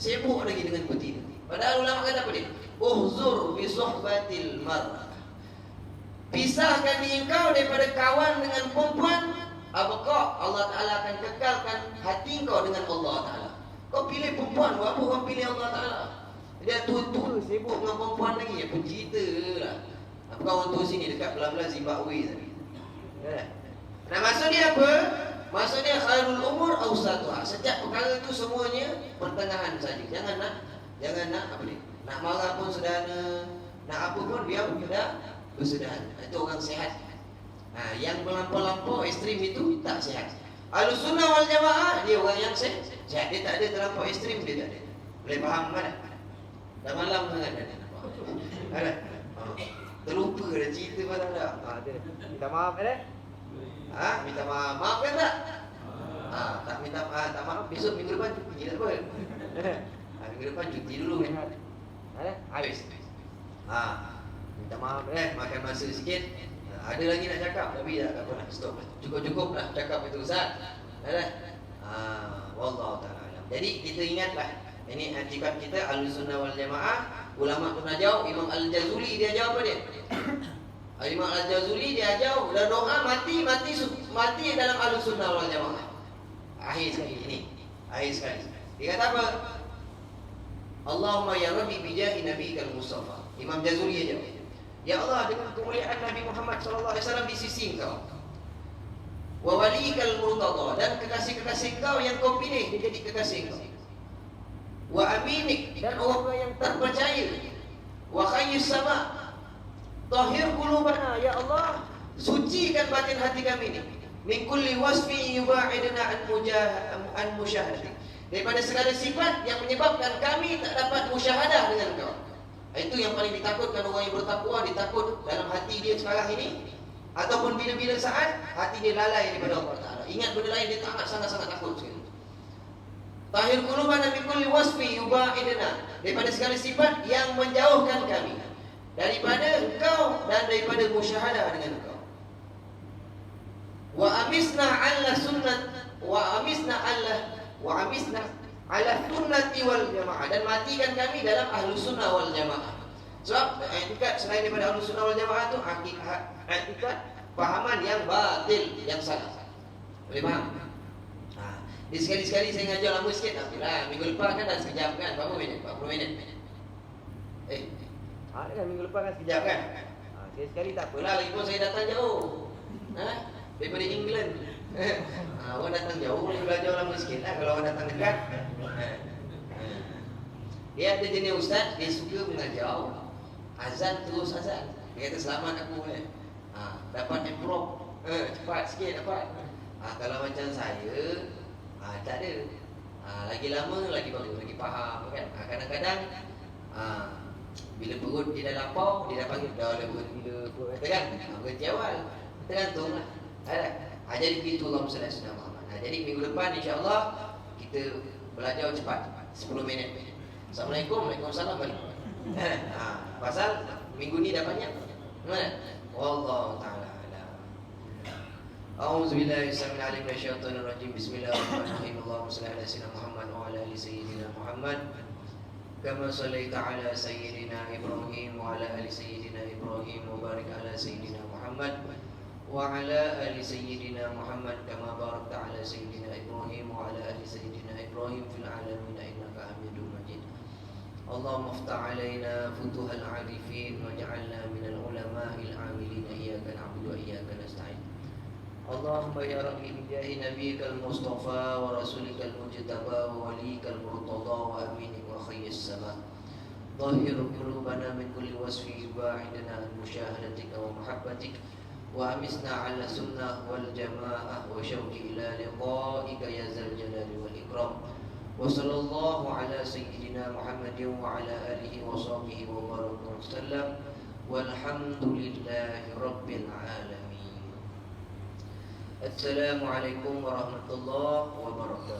Sibuk lagi dengan betina. Padahal ulama kata apa dia? Uhzur bi suhbatil mar'ah. Pisahkan diri kau daripada kawan dengan perempuan, apakah Allah Ta'ala akan kekalkan hati kau dengan Allah Ta'ala. Kau pilih perempuan, apa orang pilih Allah Ta'ala? Dia tua-tua sibuk dengan perempuan lagi. Apa cerita lah. Apakah orang tua sini dekat belah-belah Zimbabwe tadi. Nah maksud dia apa? Maksudnya khairul umur awsatuha. Setiap perkara itu semuanya pertengahan saja. Jangan nak apa ni? Nak marah pun sederhana, nak apa pun biar kita bersederhana. Itu orang sehat. Yang melampau-lampau ekstrim itu tak sehat. Ahlussunnah wal jamaah dia orang yang sehat. Dia tak ada terlampau ekstrim, dia tak ada. Boleh faham kan? Dah malam sangat dah. Ada. Terlupa dah cerita pada dah. Minta maaf minta maaf. Maafkan tak? Tak minta maaf, tak maaf. Besok minggu depan cuti tak apa. Minggu depan cuti dulu ni. Habis. Minta maaf makan masa sikit. Ada lagi nak cakap tapi tak apa lah. Stop. Cukup-cukup lah cakap itu Ustaz. Wallahu ta'ala alam. Jadi kita ingatlah, ini etikat kita Ahlussunnah wal Jamaah. Ulama pernah jauh, Imam Al-Jazuli dia jauh apa dia? Imam Al-Jazuli dia jauh dan doa mati dalam Ahlussunnah wal Jamaah. Akhir sekali. Dia kata apa? Allahumma ya Rabbi bijahi nabiyikal Mustafa. Imam Jazuli dia jauh. Ya Allah, dengan kemuliaan Nabi Muhammad SAW di sisi engkau, wa walikal murtada, dan kekasih-kekasih engkau yang kau pilih dia jadi kekasih engkau, wa aminik, dan orang yang terpercaya, wa khayyus sama, tahhir qulubana, ya Allah, sucikan batin hati kami ini, min kulli wasfi yuba'idna an musyahadati, daripada segala sifat yang menyebabkan kami tak dapat musyahadah dengan engkau. Itu yang paling ditakutkan orang yang bertakwa. Ditakut dalam hati dia sekarang ini, ataupun bila-bila saat hati dia lalai daripada Allah Ta'ala. Ingat benda lain, dia tak sangat-sangat takut sekali. Tahir qulubana min kulli wasfi yuba'idna, daripada segala sifat yang menjauhkan kami daripada engkau dan daripada musyahadah dengan engkau. Wa amisna ala sunnati wal jamaah, dan matikan kami dalam Ahlussunnah wal Jamaah. Sebab etikat selain daripada Ahlussunnah wal Jamaah itu etikat fahaman yang batil, yang salah. Boleh faham? Di sekali-sekali saya ngajar lama sikit lah. Minggu lepas kan dah sekejap kan? Berapa minit? 40 minit. Kan minggu lepas kan sekejap kan? Sekali-sekali tak apalah, lagipun saya datang jauh. Daripada England. Orang datang jauh boleh belajar lama sikit lah. Kalau orang datang dekat, dia ada jenis ustaz, dia suka mengajar azan terus azan. Dia kata selamat aku dapat improve cepat sikit dapat. Kalau macam saya tak ada. Lagi lama lagi bagus, lagi faham kan. Kadang-kadang bila perut dia dah lapar, dia dah panggil dah bila perut kata kan. Berhenti awal. Tergantunglah. Jadi begitu Allah SWT Muhammad. Jadi minggu depan insya-Allah kita belajar cepat 10 minit. Assalamualaikum, Waalaikumsalam balik. Pasal minggu ni dah banyak. Mana? Wallahu taala alam. A'udzubillahi samil alim minasyaitonir rajim. Bismillahirrahmanirrahim. Allahumma shalli ala sayyidina Muhammad wa ala ali sayyidina Muhammad. Kama shallaita ala sayyidina Ibrahim wa ala ali sayyidina Ibrahim wa barik ala sayyidina Muhammad wa ala ali sayyidina Muhammad kama barakta ala sayyidina Ibrahim wa ala ali sayyidina Ibrahim fil alamin innaka Hamidum Majid. Allahumma iftah alaina futuhal arifin waj'alna minal ulama'il amilin iyyaka na'budu wa iyyaka nasta'in. Allahumma ya Rabbi bijahi nabiyyikal mustafa wa rasulikal mujtaba wa walikal murtada wa aminik wa khayyis sama. Dhahir qulubana min kulli wasfi ba'idana an musyahadatika wa muhabbatik wa amisna ala sunnah wal jamaah wa syauqi ila liqa'ika ya zal jalali wal ikram. Wa sallallahu ala sayyidina Muhammadin wa ala alihi wa sahbihi wa baraka wa sallam walhamdulillahi rabbil alamin. Assalamualaikum warahmatullahi wabarakatuh.